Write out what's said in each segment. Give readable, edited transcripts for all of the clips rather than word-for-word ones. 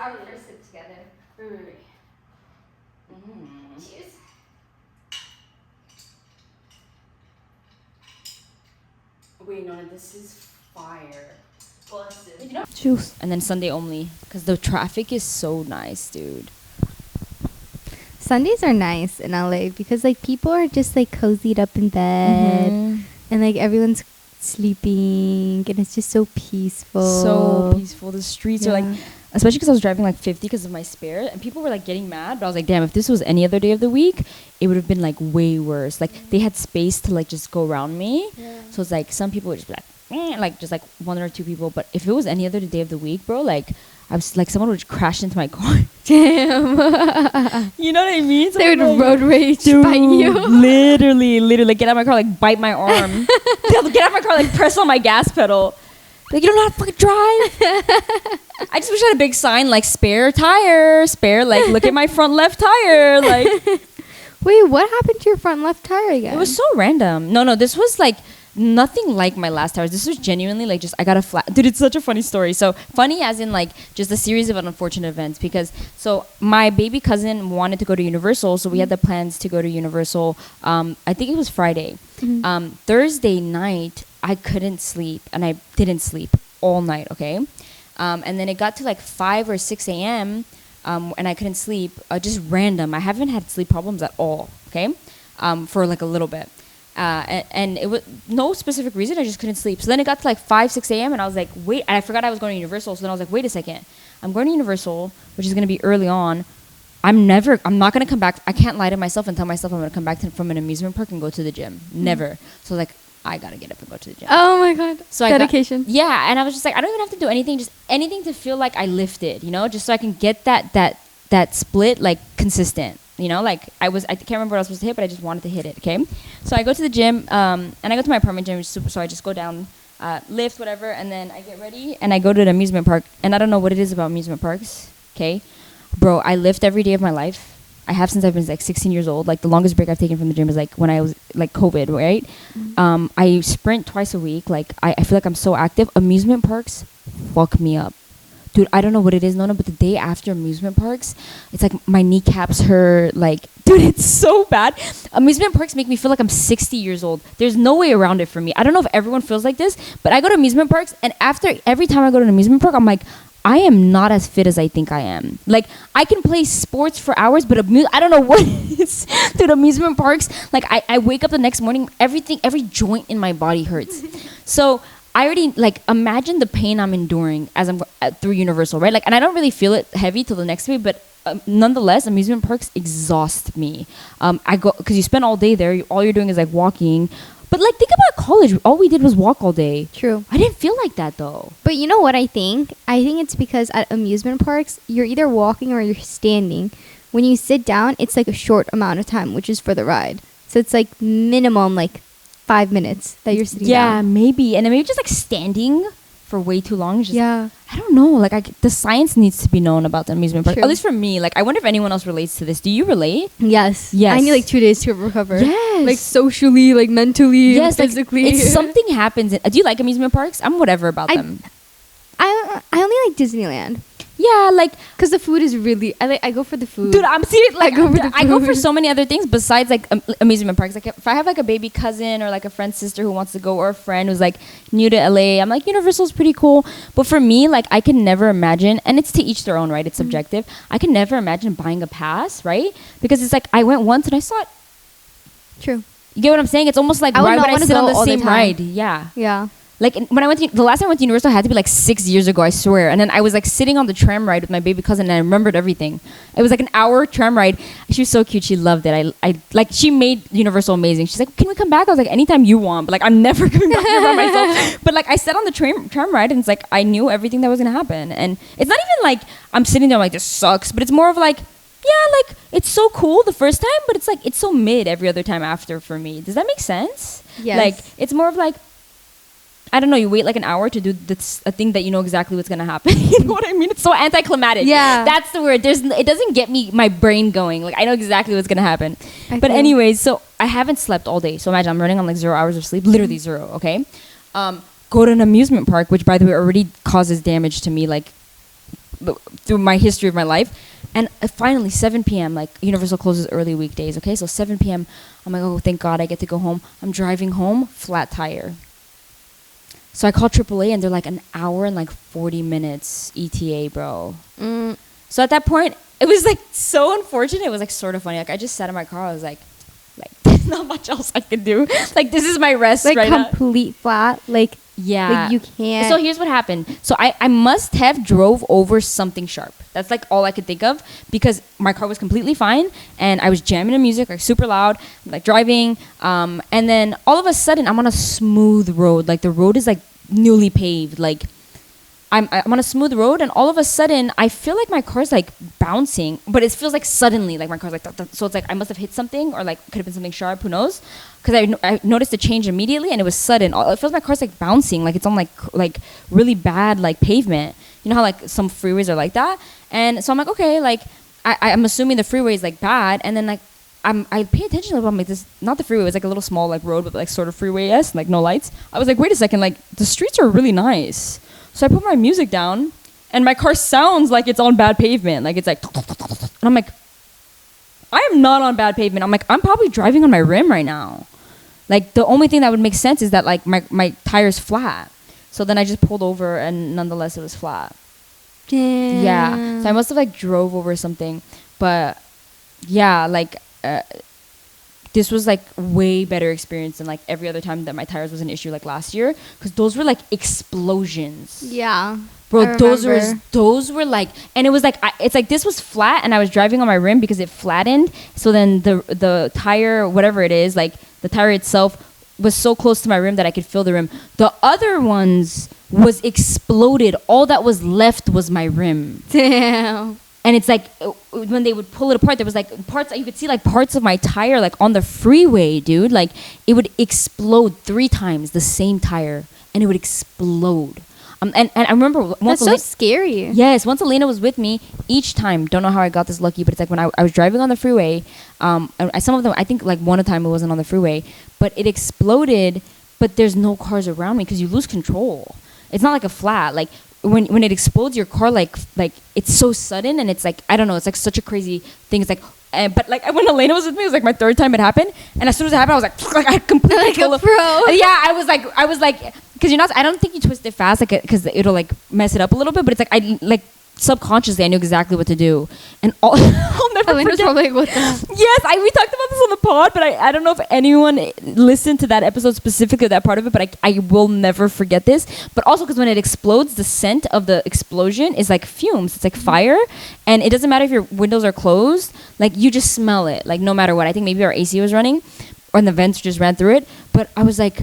our first sip together. Right. Cheers. Wait, no, this is fire. Busted. You know, juice. And then Sunday only, because the traffic is so nice, dude. Sundays are nice in LA because like people are just like cozied up in bed and like everyone's sleeping and it's just so peaceful. So peaceful. The streets are like, especially because I was driving like 50 because of my spare, and people were like getting mad, but I was like, damn, if this was any other day of the week, it would have been like way worse. Like they had space to like just go around me. So it's like some people would just be like just like one or two people, but if it was any other day of the week, bro, like I was like someone would just crash into my car. Damn. You know what I mean? So They would like, road rage dude, bite you. literally like get out of my car, like bite my arm. Get out of my car, like press on my gas pedal. Like, you don't know how to fucking drive. I just wish I had a big sign like spare tire, like look at my front left tire. Like, Wait, what happened to your front left tire again? it was so random. No, this was like nothing like my last tires. This was genuinely like just I got a flat. Dude, it's such a funny story. So funny as in like just a series of unfortunate events, because so my baby cousin wanted to go to Universal, so we had the plans to go to Universal. I think it was Friday. Thursday night I couldn't sleep, and I didn't sleep all night. Okay, and then it got to like 5 or 6 a.m. And I couldn't sleep. Just random. I haven't had sleep problems at all. Okay, for like a little bit. And it was no specific reason. I just couldn't sleep. So then it got to like 5, 6 a.m. and I was like, wait. And I forgot I was going to Universal. So then I was like, wait a second. I'm going to Universal, which is going to be early on. I'm not going to come back. I can't lie to myself and tell myself I'm going to come back from an amusement park and go to the gym. Never. So like, I got to get up and go to the gym. Oh my God. So dedication. And I was just like, I don't even have to do anything. Just anything to feel like I lifted, just so I can get that split like consistent. Like I can't remember what I was supposed to hit, but I just wanted to hit it. Okay, so I go to the gym, and I go to my apartment gym, so I just go down, lift, whatever, and then I get ready and I go to the amusement park. And I don't know what it is about amusement parks. Okay, bro, I lift every day of my life. I have since I've been like 16 years old. Like the longest break I've taken from the gym is like when I was like COVID, right? I sprint twice a week. Like I feel like I'm so active. Amusement parks fuck me up. Dude, I don't know what it is, Nona, but the day after amusement parks, it's like my kneecaps hurt. Like, dude, it's so bad. Amusement parks make me feel like I'm 60 years old. There's no way around it for me. I don't know if everyone feels like this, but I go to amusement parks, and every time I go to an amusement park, I'm like, I am not as fit as I think I am. Like, I can play sports for hours, but I don't know what it is. Dude, amusement parks, like, I wake up the next morning, every joint in my body hurts. So I already like imagine the pain I'm enduring as I'm through Universal, right? Like, and I don't really feel it heavy till the next week, but nonetheless, amusement parks exhaust me. I go because you spend all day there. All you're doing is like walking. But like, think about college. All we did was walk all day. True. I didn't feel like that though. But you know what I think? I think it's because at amusement parks, you're either walking or you're standing. When you sit down, it's like a short amount of time, which is for the ride. So it's like minimum like 5 minutes that you're sitting down. Yeah, maybe. And then maybe just like standing for way too long. Just, yeah. I don't know. Like the science needs to be known about the amusement park. True. At least for me. Like I wonder if anyone else relates to this. Do you relate? Yes. Yes. I need like 2 days to recover. Yes. Like socially, like mentally, yes, physically. Like, it's something happens. Do you like amusement parks? I'm whatever about them. I only like Disneyland. Yeah, like because the food is really. I go for the food. Dude, I'm serious. Like I go for food. so many other things besides like amusement parks. Like if I have like a baby cousin or like a friend's sister who wants to go, or a friend who's like new to LA, I'm like Universal's pretty cool. But for me, like I can never imagine, and it's to each their own, right? It's subjective. I can never imagine buying a pass, right? Because it's like I went once and I saw it. True. You get what I'm saying? It's almost like why would I sit on the same ride? Yeah. Yeah. Like when the last time I went to Universal had to be like 6 years ago, I swear. And then I was like sitting on the tram ride with my baby cousin, and I remembered everything. It was like an hour tram ride. She was so cute. She loved it. I like she made Universal amazing. She's like, "Can we come back?" I was like, "Anytime you want." But like I'm never coming back here by myself. But like I sat on the tram ride, and it's like I knew everything that was gonna happen. And it's not even like I'm sitting there like this sucks, but it's more of like, yeah, like it's so cool the first time, but it's like it's so mid every other time after for me. Does that make sense? Yes. Like it's more of like, I don't know, you wait like an hour to do a thing that you know exactly what's gonna happen. You know what I mean? It's so anticlimactic. Yeah. That's the word. It doesn't get my brain going. Like I know exactly what's gonna happen. But anyways, so I haven't slept all day. So imagine I'm running on like 0 hours of sleep, literally zero, okay? Go to an amusement park, which by the way already causes damage to me, like through my history of my life. And finally, 7 p.m., like Universal closes early weekdays, okay? So 7 p.m., I'm like, oh, thank God I get to go home. I'm driving home, flat tire. So I call AAA, and they're like an hour and like 40 minutes ETA, bro. So at that point, it was like so unfortunate. It was like sort of funny. Like I just sat in my car. I was like, there's not much else I can do. Like this is my rest like right now. complete flat. Like yeah. like you can't. So here's what happened. So I must have drove over something sharp. That's like all I could think of because my car was completely fine and I was jamming the music like super loud, like driving. And then all of a sudden I'm on a smooth road. Like the road is like newly paved. Like I'm on a smooth road and all of a sudden I feel like my car's like bouncing, but it feels like suddenly like my car's like so it's like I must have hit something or like could have been something sharp, who knows? Because I noticed a change immediately and it was sudden. It feels like my car's like bouncing, like it's on like really bad like pavement. You know how like some freeways are like that? And so I'm like, okay, like I'm assuming the freeway is like bad, and then like I pay attention to it. I'm like, this not the freeway, it was like a little small like road but like sort of freeway-esque, like no lights. I was like, wait a second, like the streets are really nice. So I put my music down, and my car sounds like it's on bad pavement. Like it's like, and I'm like, I am not on bad pavement. I'm like, I'm probably driving on my rim right now. Like the only thing that would make sense is that like my tire's flat. So then I just pulled over, and nonetheless it was flat. Damn. Yeah. So I must have like drove over something, but yeah, like this was like way better experience than like every other time that my tires was an issue like last year, because those were like explosions. Yeah. Bro, those were like, and it was like it's like this was flat and I was driving on my rim because it flattened. So then the tire, whatever it is, like the tire itself was so close to my rim that I could feel the rim. The other ones was exploded. All that was left was my rim. Damn. And it's like when they would pull it apart, there was like parts, you could see like parts of my tire like on the freeway, dude. Like it would explode 3 times, the same tire, and it would explode. And I remember once that's so scary. Yes, once Elena was with me, each time, don't know how I got this lucky, but it's like when I was driving on the freeway, some of them, I think like one time it wasn't on the freeway, but it exploded, but there's no cars around me because you lose control. It's not like a flat, like when it explodes your car, like it's so sudden, and it's like, I don't know, it's like such a crazy thing. It's like, but like when Elena was with me, it was like my 3rd time it happened, and as soon as it happened, I was like I completely like a pro. Yeah, I was like, because you're not, I don't think you twist it fast, like because it'll like mess it up a little bit, but it's like I like subconsciously I knew exactly what to do, and I'll never Elena's forget. probably like, what the? Yes, we talked about this on the pod, but I don't know if anyone listened to that episode specifically, that part of it, but I will never forget this. But also because when it explodes, the scent of the explosion is like fumes. It's like fire, and it doesn't matter if your windows are closed, like you just smell it, like no matter what. I think maybe our AC was running, or the vents just ran through it, but I was like,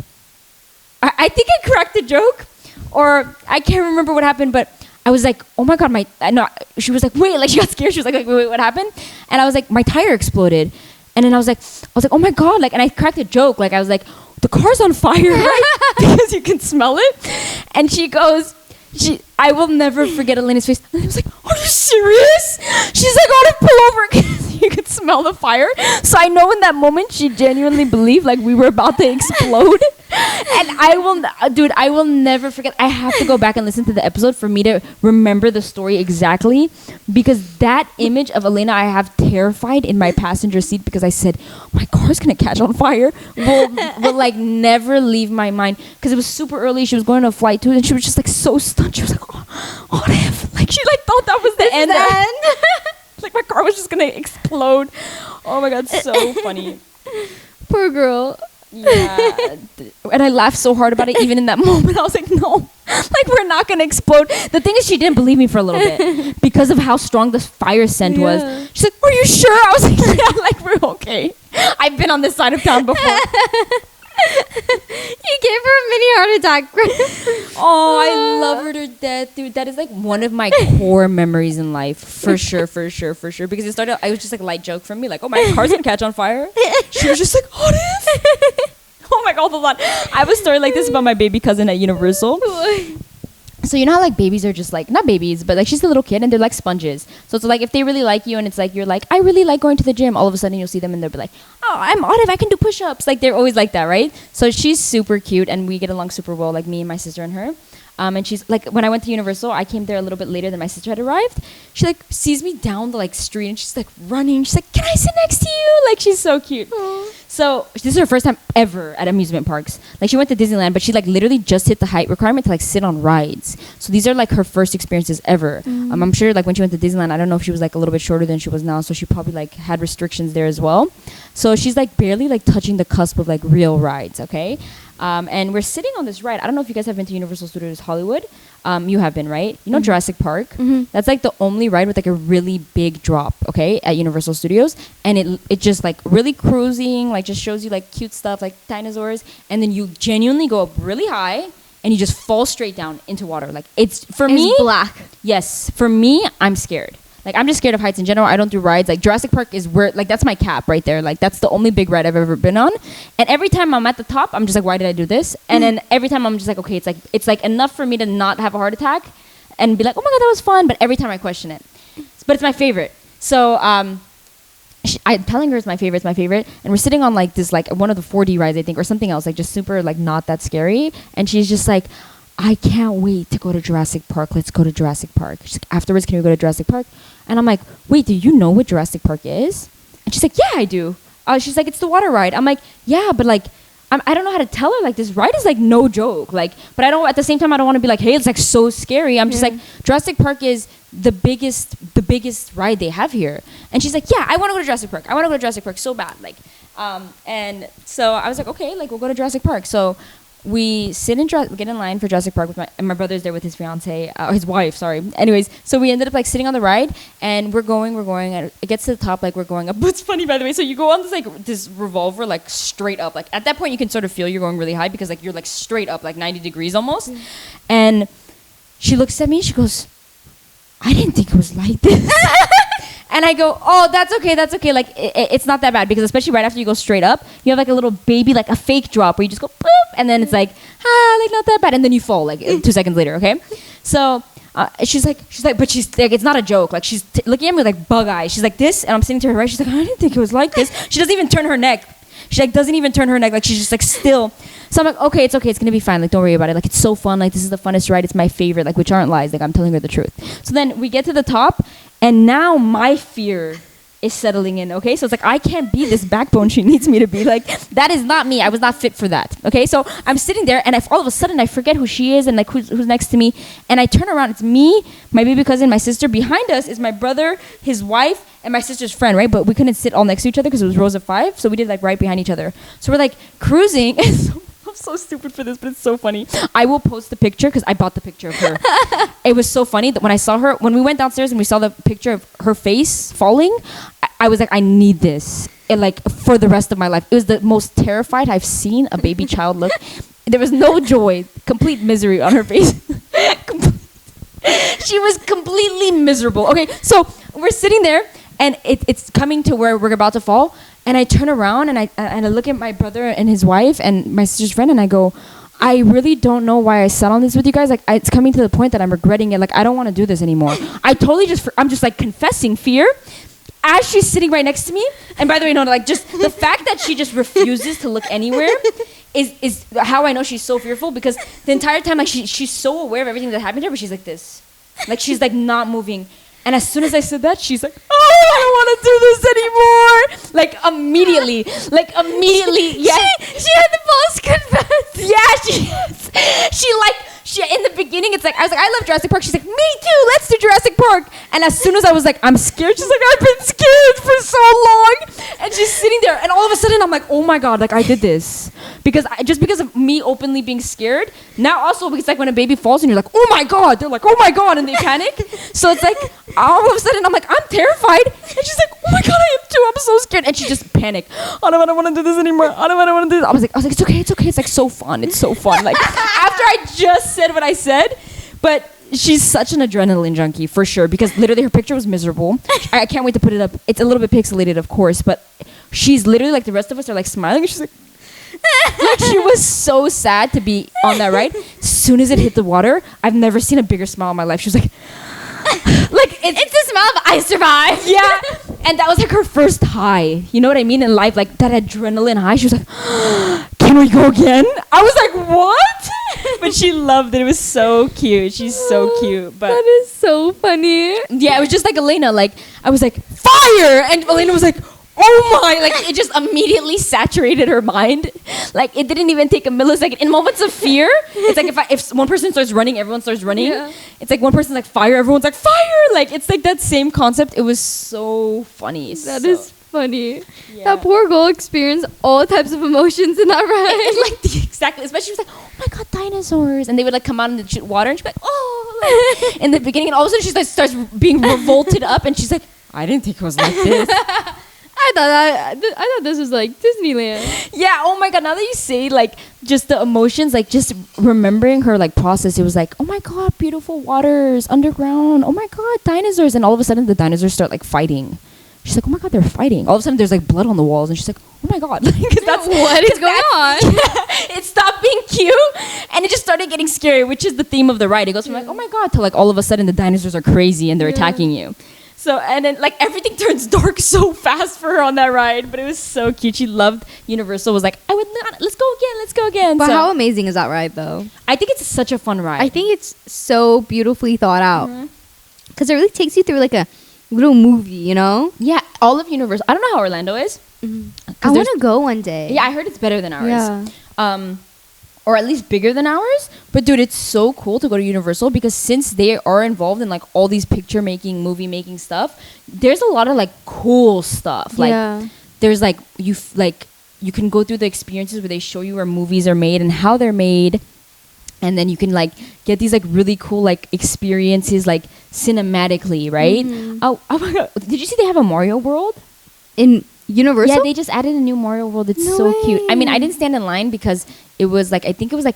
I think I cracked a joke, or I can't remember what happened, but I was like, oh my God, she was like, wait, like she got scared. She was like, wait, what happened? And I was like, my tire exploded. And then I was like, oh my God, like, and I cracked a joke. Like I was like, the car's on fire, right? Because you can smell it. And she goes, I will never forget Elena's face. And I was like, are you serious? She's like, oh, to pull over because you could smell the fire. So I know in that moment she genuinely believed like we were about to explode. And I will never forget. I have to go back and listen to the episode for me to remember the story exactly, because that image of Elena I have terrified in my passenger seat, because I said, my car's gonna catch on fire, will like never leave my mind, because it was super early. She was going to a flight too, and she was just like so stunned. She was like, oh damn. Like she like thought that was the end. Like my car was just gonna explode. Oh my God, so funny. Poor girl. Yeah, and I laughed so hard about it. Even in that moment, I was like, "No, like we're not gonna explode." The thing is, she didn't believe me for a little bit because of how strong the fire scent was. She's like, "Are you sure?" I was like, "Yeah, like we're okay. I've been on this side of town before." You gave her a mini heart attack. Oh, I love her to death, dude. That is like one of my core memories in life, for sure. Because it started, I was just like a light joke from me, like, oh, my car's gonna catch on fire. She was just like, what if? Oh my God, hold on. I have a story like this about my baby cousin at Universal. So you know how like babies are just like, not babies, but like she's a little kid and they're like sponges. So it's like if they really like you and it's like you're like, I really like going to the gym, all of a sudden you'll see them and they'll be like, oh, I'm Olive, I can do push-ups. Like they're always like that, right? So she's super cute and we get along super well, like me and my sister and her. And she's like, when I went to Universal, I came there a little bit later than my sister had arrived. She like sees me down the like street and she's like running. She's like, can I sit next to you? Like, she's so cute. Aww. So this is her first time ever at amusement parks. Like, she went to Disneyland, but she like literally just hit the height requirement to like sit on rides. So these are like her first experiences ever. I'm sure like when she went to Disneyland, I don't know if she was like a little bit shorter than she was now, so she probably like had restrictions there as well. So she's like barely like touching the cusp of like real rides, okay? And we're sitting on this ride. I don't know if you guys have been to Universal Studios Hollywood. You have been, right? You know Jurassic Park? That's like the only ride with like a really big drop, okay, at Universal Studios. And it just like really cruising, like just shows you like cute stuff like dinosaurs. And then you genuinely go up really high and you just fall straight down into water. Like, it's black. Yes. For me, I'm scared. Like, I'm just scared of heights in general. I don't do rides. Like, Jurassic Park is where, like, that's my cap right there. Like, that's the only big ride I've ever been on. And every time I'm at the top, I'm just like, why did I do this? And then every time I'm just like, okay, it's like enough for me to not have a heart attack and be like, oh my God, that was fun. But every time I question it. But it's my favorite. So, I'm telling her it's my favorite. And we're sitting on, like, this, like, one of the 4D rides, I think, or something else, like, just super, like, not that scary. And she's just like, I can't wait to go to Jurassic Park. Let's go to Jurassic Park. She's like, afterwards, can we go to Jurassic Park? And I'm like, wait, do you know what Jurassic Park is? And she's like, yeah, I do. She's like, it's the water ride. I'm like, yeah, but like, I don't know how to tell her. Like, this ride is like no joke. Like, but I don't. At the same time, I don't want to be like, hey, it's like so scary. I'm just like, Jurassic Park is the biggest ride they have here. And she's like, yeah, I want to go to Jurassic Park. I want to go to Jurassic Park so bad. Like, and so I was like, okay, like we'll go to Jurassic Park. So we get in line for Jurassic Park with my brother's there with his fiance, his wife, sorry. Anyways, so we ended up like sitting on the ride and we're going, and it gets to the top, like we're going up. But it's funny, by the way, so you go on this revolver, like straight up. Like at that point you can sort of feel you're going really high because like you're like straight up, like 90 degrees almost. And she looks at me, she goes, I didn't think it was like this. And I go, oh, that's okay. Like, it's not that bad because especially right after you go straight up, you have like a little baby, like a fake drop where you just go boop, and then it's like, like not that bad, and then you fall like 2 seconds later, okay? So she's like, but she's like, it's not a joke. Like she's looking at me with like bug eyes. She's like this, and I'm sitting to her right. She's like, I didn't think it was like this. She doesn't even turn her neck. She like doesn't even turn her neck. Like she's just like still. So I'm like, okay, it's gonna be fine. Like don't worry about it. Like it's so fun. Like this is the funnest ride. It's my favorite. Like which aren't lies. Like I'm telling her the truth. So then we get to the top. And now my fear is settling in, okay? So it's like, I can't be this backbone she needs me to be. Like, that is not me. I was not fit for that, okay? So I'm sitting there, and all of a sudden, I forget who she is and, like, who's next to me. And I turn around. It's me, my baby cousin, my sister. Behind us is my brother, his wife, and my sister's friend, right? But we couldn't sit all next to each other because it was rows of 5. So we did, like, right behind each other. So we're, like, cruising. I'm so stupid for this, but it's so funny. I will post the picture because I bought the picture of her. It was so funny that when I saw her, when we went downstairs and we saw the picture of her face falling, I was like, I need this. And like for the rest of my life. It was the most terrified I've seen a baby child look. There was no joy, complete misery on her face. She was completely miserable. Okay, so we're sitting there and it's coming to where we're about to fall. And I turn around and I look at my brother and his wife and my sister's friend and I go, I really don't know why I sat on this with you guys. Like, it's coming to the point that I'm regretting it. Like, I don't want to do this anymore. I'm just like confessing fear as she's sitting right next to me. And by the way, no, like just the fact that she just refuses to look anywhere is how I know she's so fearful because the entire time, like she's so aware of everything that happened to her, but she's like this. Like, she's like not moving. And as soon as I said that, she's like, oh, I don't want to do this anymore. Like, immediately, yeah. She had the balls confess. Yeah, she in the beginning, it's like, I was like, I love Jurassic Park. She's like, me too, let's do Jurassic Park. And as soon as I was like, I'm scared, she's like, I've been scared for so long. And she's sitting there, and all of a sudden, I'm like, oh my God, like I did this. Just because of me openly being scared. Now also, because like when a baby falls and you're like, oh my God, they're like, oh my God, and they panic. So it's like, all of a sudden, I'm like, I'm terrified. And she's like, oh my God, I am too, I'm so scared. And she just panicked. I don't want to do this anymore. I don't want to do this. I was like, it's okay. It's like so fun. It's so fun. Like after I just said what I said, but she's such an adrenaline junkie for sure because literally her picture was miserable. I can't wait to put it up. It's a little bit pixelated, of course, but she's literally like the rest of us are like smiling and she's like, like she was so sad to be on that ride. As soon as it hit the water, I've never seen a bigger smile in my life. She was like, it's the smile of I survived. Yeah. And that was like her first high. You know what I mean? In life, like that adrenaline high. She was like, can we go again? I was like, what? But she loved it. It was so cute. She's so cute. But that is so funny. yeah, it was just like Elena. Like I was like fire, and Elena was like, oh my! Like it just immediately saturated her mind. Like it didn't even take a millisecond. In moments of fear, it's like if one person starts running, everyone starts running. Yeah. It's like one person's like fire, everyone's like fire. Like it's like that same concept. It was so funny. That is funny. Yeah. That poor girl experienced all types of emotions in that ride. like exactly. Especially she was like, oh my god, dinosaurs, and they would like come out and shoot water, and she'd be like, oh, like, in the beginning, and all of a sudden she like starts being revolted up, and she's like, I didn't think it was like this. I thought this was like Disneyland. Yeah, oh my god, now that you say like just the emotions, like just remembering her like process, it was like, oh my god, beautiful waters underground, oh my god, dinosaurs, and all of a sudden the dinosaurs start like fighting. She's like, oh my god, they're fighting. All of a sudden there's like blood on the walls, and she's like, oh my god. Like, that's What is going on? It stopped being cute and it just started getting scary, which is the theme of the ride. It goes from like, oh my god, to like all of a sudden the dinosaurs are crazy and they're attacking you. So, and then like everything turns dark so fast for her on that ride, but it was so cute. She loved Universal, was like, I would not, let's go again. But So, how amazing is that ride, though? I think it's such a fun ride. I think it's so beautifully thought out. Because it really takes you through like a little movie, you know? Yeah, all of Universal. I don't know how Orlando is. I 'Cause want to go one day. Yeah, I heard it's better than ours. Yeah. Or at least bigger than ours. But dude, it's so cool to go to Universal because since they are involved in like all these picture making, movie making stuff, there's a lot of like cool stuff. Like there's like you can go through the experiences where they show you where movies are made and how they're made. And then you can like get these like really cool like experiences like cinematically, right? Oh my god. Did you see they have a Mario World? In Universal? Yeah, they just added a new Mario World. It's No so cute. I mean, way. I didn't stand in line because it was like, I think it was like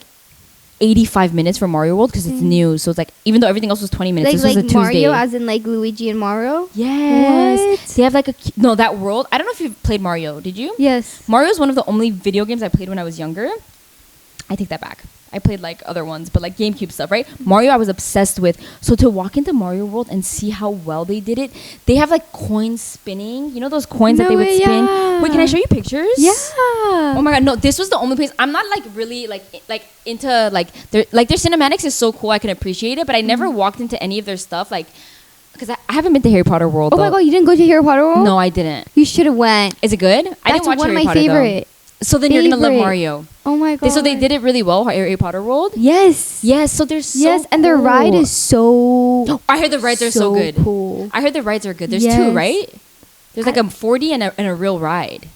85 minutes for Mario World because it's new. So it's like, even though everything else was 20 minutes, this was a Tuesday. Mario as in like Luigi and Mario? Yes. What? They have like no, that world. I don't know if you played Mario. Did you? Yes. Mario is one of the only video games I played when I was younger. I take that back. I played like other ones, but like GameCube stuff, right? Mario I was obsessed with. So to walk into Mario World and see how well they did it, they have like coins spinning. You know those coins that they would spin? Yeah. Wait, can I show you pictures? Yeah. Oh my god, no, this was the only place. I'm not like really like into like their cinematics is so cool. I can appreciate it, but I never walked into any of their stuff like because I haven't been to Harry Potter World. Oh my god, you didn't go to Harry Potter World? No, I didn't. You should have went. Is it good? I didn't watch one Harry of my Potter favorite. though. So then you're gonna love Favorite. Mario. Oh my god. So they did it really well, Harry Potter World. Yes. Yes, so there's Yes, and their ride is so. I heard the rides are so good. Cool. I heard the rides are good. There's Yes. two, right? There's like a 4D and a real ride.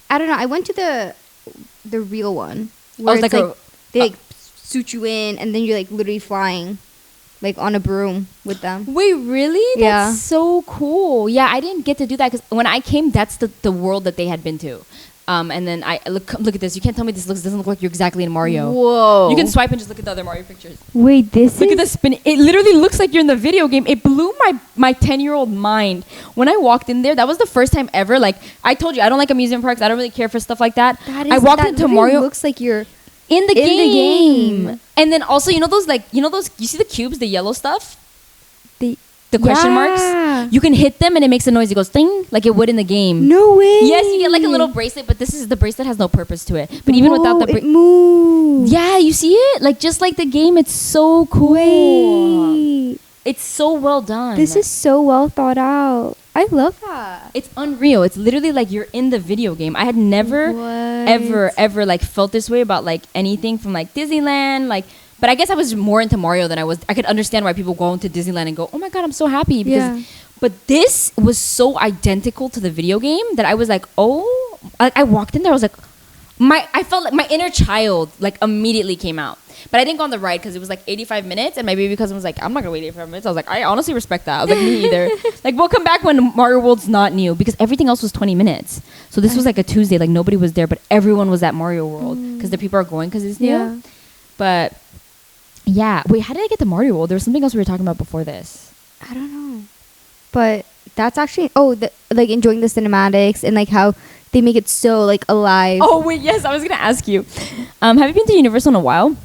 I don't know. I went to the real one. Oh, Where it's it's like like they like suit you in, and then you're like literally flying, like on a broom with them. Wait, really? Yeah. That's so cool. Yeah, I didn't get to do that because when I came, that's the world that they had been to. And then I look at this. You can't tell me this doesn't look like you're exactly in Mario. Whoa. You can swipe and just look at the other Mario pictures. Wait, this Look is. at the spin. It literally looks like you're in the video game. It blew my 10-year-old mind. When I walked in there, that was the first time ever. Like, I told you, I don't like amusement parks. I don't really care for stuff like that. I walked into Mario. Looks like you're In the In the game. game. And then also, you know those, you see the cubes, the yellow stuff? the question marks? You can hit them and it makes a noise. It goes ding, like it would in the game. No way. Yes, you get like a little bracelet, but the bracelet has no purpose to it. But even without the it moves. yeah, you see it? Like just like the game, it's so cool. Wait. It's so well done. This is so well thought out. I love that. It's unreal. It's literally like you're in the video game. I had never ever like felt this way about like anything from like Disneyland, like. But I guess I was more into Mario than I was. I could understand why people go into Disneyland and go, "Oh my god, I'm so happy!" Because, but this was so identical to the video game that I was like, "Oh!" I walked in there, I was like, I felt like my inner child like immediately came out. But I didn't go on the ride because it was like 85 minutes, and my baby cousin was like, "I'm not gonna wait 85 minutes." I was like, "I honestly respect that." I was like, "Me either." Like, we'll come back when Mario World's not new because everything else was 20 minutes. So this was like a Tuesday, like nobody was there, but everyone was at Mario World because the people are going because it's new. Yeah. But. Yeah. Wait, how did I get to Mario World? There was something else we were talking about before this. I don't know. But that's actually like enjoying the cinematics and like how they make it so like alive. Oh wait, yes, I was gonna ask you. Have you been to Universal in a while?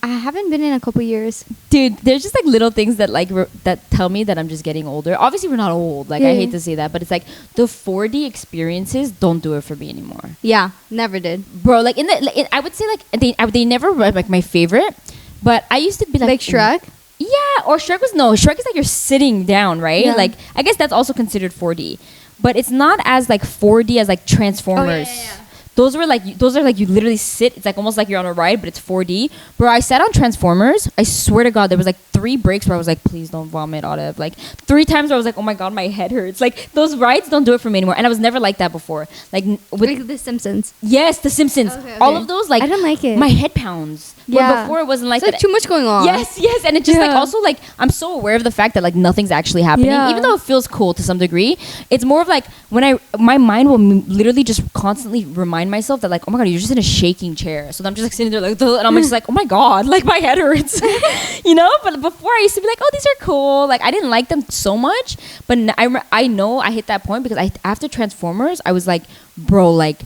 I haven't been in a couple years. Dude, there's just like little things that like that tell me that I'm just getting older. Obviously, we're not old. Like I hate to say that, but it's like the 4D experiences don't do it for me anymore. Yeah, never did. Bro, like I would say like they never were like my favorite. But I used to be Like Shrek? Yeah, or Shrek is like you're sitting down, right? Yeah. Like I guess that's also considered 4D, but it's not as like 4D as like Transformers. yeah. Those are like you literally sit. It's like almost like you're on a ride, but it's 4D. Bro, I sat on Transformers. I swear to God, there was like 3 breaks where I was like, please don't vomit, Autumn. Like 3 times where I was like, oh my God, my head hurts. Like those rides don't do it for me anymore. And I was never like that before. Like with Like The Simpsons. yes, The Simpsons. Okay, All okay. of those like I don't like it. my head pounds. Yeah. When before it wasn't like It's that. like too much going on. Yes, and it's just like Yeah. also like I'm so aware of the fact that like nothing's actually happening, Yeah. even though it feels cool to some degree. It's more of like when my mind will literally just constantly remind myself that like, oh my God, you're just in a shaking chair. So I'm just like sitting there like, and I'm just like, oh my God, like my head hurts, you know. But before I used to be like, oh, these are cool. Like I didn't like them so much, but I know I hit that point because after Transformers I was like, bro, like.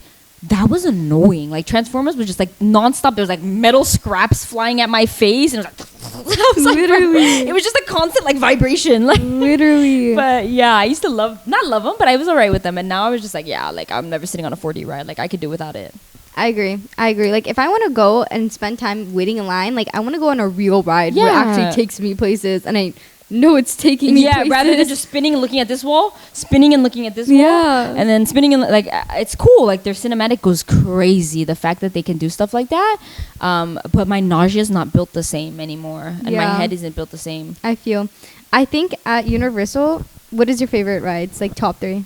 That was annoying. Like Transformers was just like nonstop. There was like metal scraps flying at my face, and it was like, I was like, Literally. it was just a constant like vibration. Like, Literally. but yeah, I used to not love them, but I was alright with them. And now I was just like, yeah, like I'm never sitting on a 4D ride. Like I could do without it. I agree. Like if I want to go and spend time waiting in line, like I want to go on a real ride where it Yeah. actually takes me places, and I know it's taking me Yeah, places. rather than just spinning and looking at this wall, spinning and looking at this wall, Yeah. and then spinning and like it's cool. Like their cinematic goes crazy. The fact that they can do stuff like that, but my nausea is not built the same anymore, and my Yeah. head isn't built the same. I think at Universal, what is your favorite ride? It's like top 3.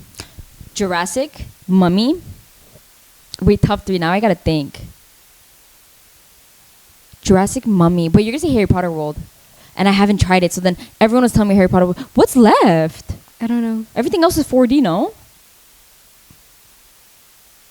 Jurassic, Mummy. Wait, top 3. Now I gotta think. Jurassic, Mummy. But you're gonna say Harry Potter World, and I haven't tried it. So then everyone was telling me Harry Potter World. What's left? I don't know. Everything else is 4D, no?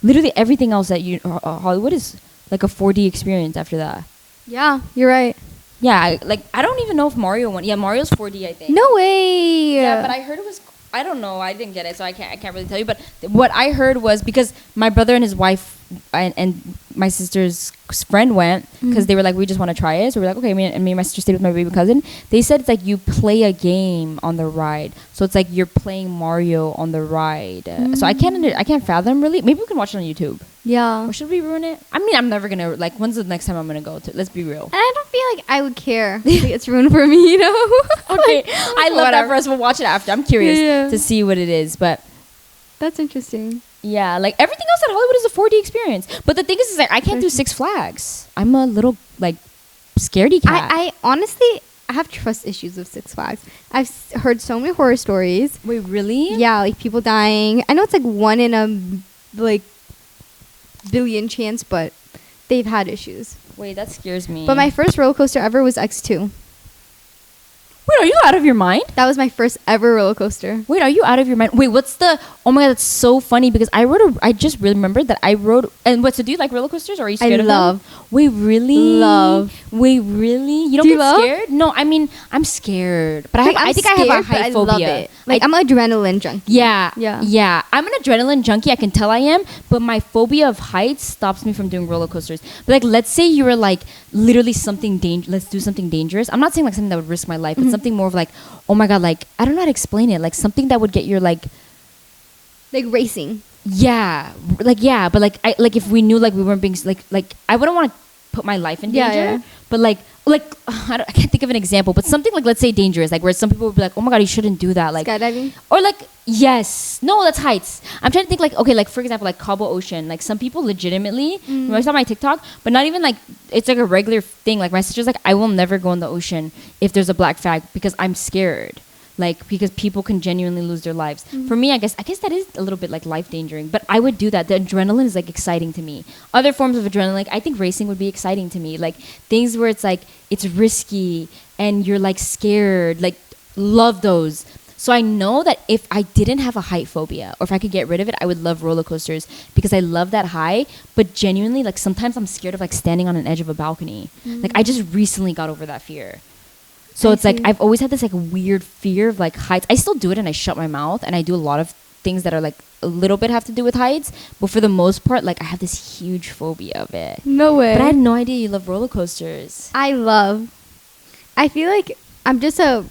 Literally everything else that Hollywood is like a 4D experience after that. Yeah, you're right. Yeah, I don't even know if Mario won. Yeah, Mario's 4D, I think. No way. Yeah, but I heard it was. I don't know. I didn't get it, so I can't really tell you. But what I heard was because my brother and his wife and my sister's friend went because they were like, we just want to try it. So we're like, okay. Me and my sister stayed with my baby cousin. They said it's like you play a game on the ride, so it's like you're playing Mario on the ride. So I can't fathom really. Maybe we can watch it on YouTube. Yeah. Or should we ruin it? I mean, I'm never gonna like. When's the next time I'm gonna go to? Let's be real. And I don't feel like I would care. Like it's ruined for me, you know? Okay, I love that for us. We'll watch it after. I'm curious Yeah. to see what it is, but. That's interesting. Yeah, like everything else at Hollywood is a 4D experience. But the thing is like I can't do Six Flags. I'm a little like scaredy cat. I honestly I have trust issues with Six Flags. I've heard so many horror stories. Wait, really? Yeah, like people dying. I know it's like 1 in a like billion chance, but they've had issues. Wait, that scares me. But my first roller coaster ever was X2. Wait, are you out of your mind? That was my first ever roller coaster. Wait, are you out of your mind? Wait, what's the? Oh my God, that's so funny because I just really remembered that I rode. And what? So do you like roller coasters or are you scared of them? Wait, really? Love. Wait, really? You don't Do you get love? scared? No, I mean I'm scared, but Like, I think I have a scared, but height I phobia. love it. Like I'm an adrenaline junkie. Yeah, Yeah. yeah. I'm an adrenaline junkie. I can tell I am, but my phobia of heights stops me from doing roller coasters. But like, let's say you were like literally something let's do something dangerous. I'm not saying like something that would risk my life, but something more of like, oh my God, like I don't know how to explain it. Like something that would get your like, racing. yeah, but like if we knew like we weren't being like I wouldn't want to put my life in Yeah, danger, yeah. but like I can't think of an example, but something like let's say dangerous, like where some people would be like, oh my God, you shouldn't do that, like Skydiving. or like yes, no, that's heights. I'm trying to think like okay, like for example, like Cabo Ocean, like some people legitimately. I saw my TikTok, but not even like it's like a regular thing. Like my sister's like, I will never go in the ocean if there's a black flag because I'm scared. Like because people can genuinely lose their lives. For me, I guess that is a little bit like life endangering. But I would do that. The adrenaline is like exciting to me. Other forms of adrenaline, like I think racing would be exciting to me. Like things where it's like it's risky and you're like scared. Like love those. So I know that if I didn't have a height phobia or if I could get rid of it, I would love roller coasters because I love that high. But genuinely, like sometimes I'm scared of like standing on an edge of a balcony. Like I just recently got over that fear. So it's like I've always had this like weird fear of like heights. I still do it and I shut my mouth and I do a lot of things that are like a little bit have to do with heights, but for the most part, like I have this huge phobia of it. No way. But I had no idea you love roller coasters. I feel like I'm just a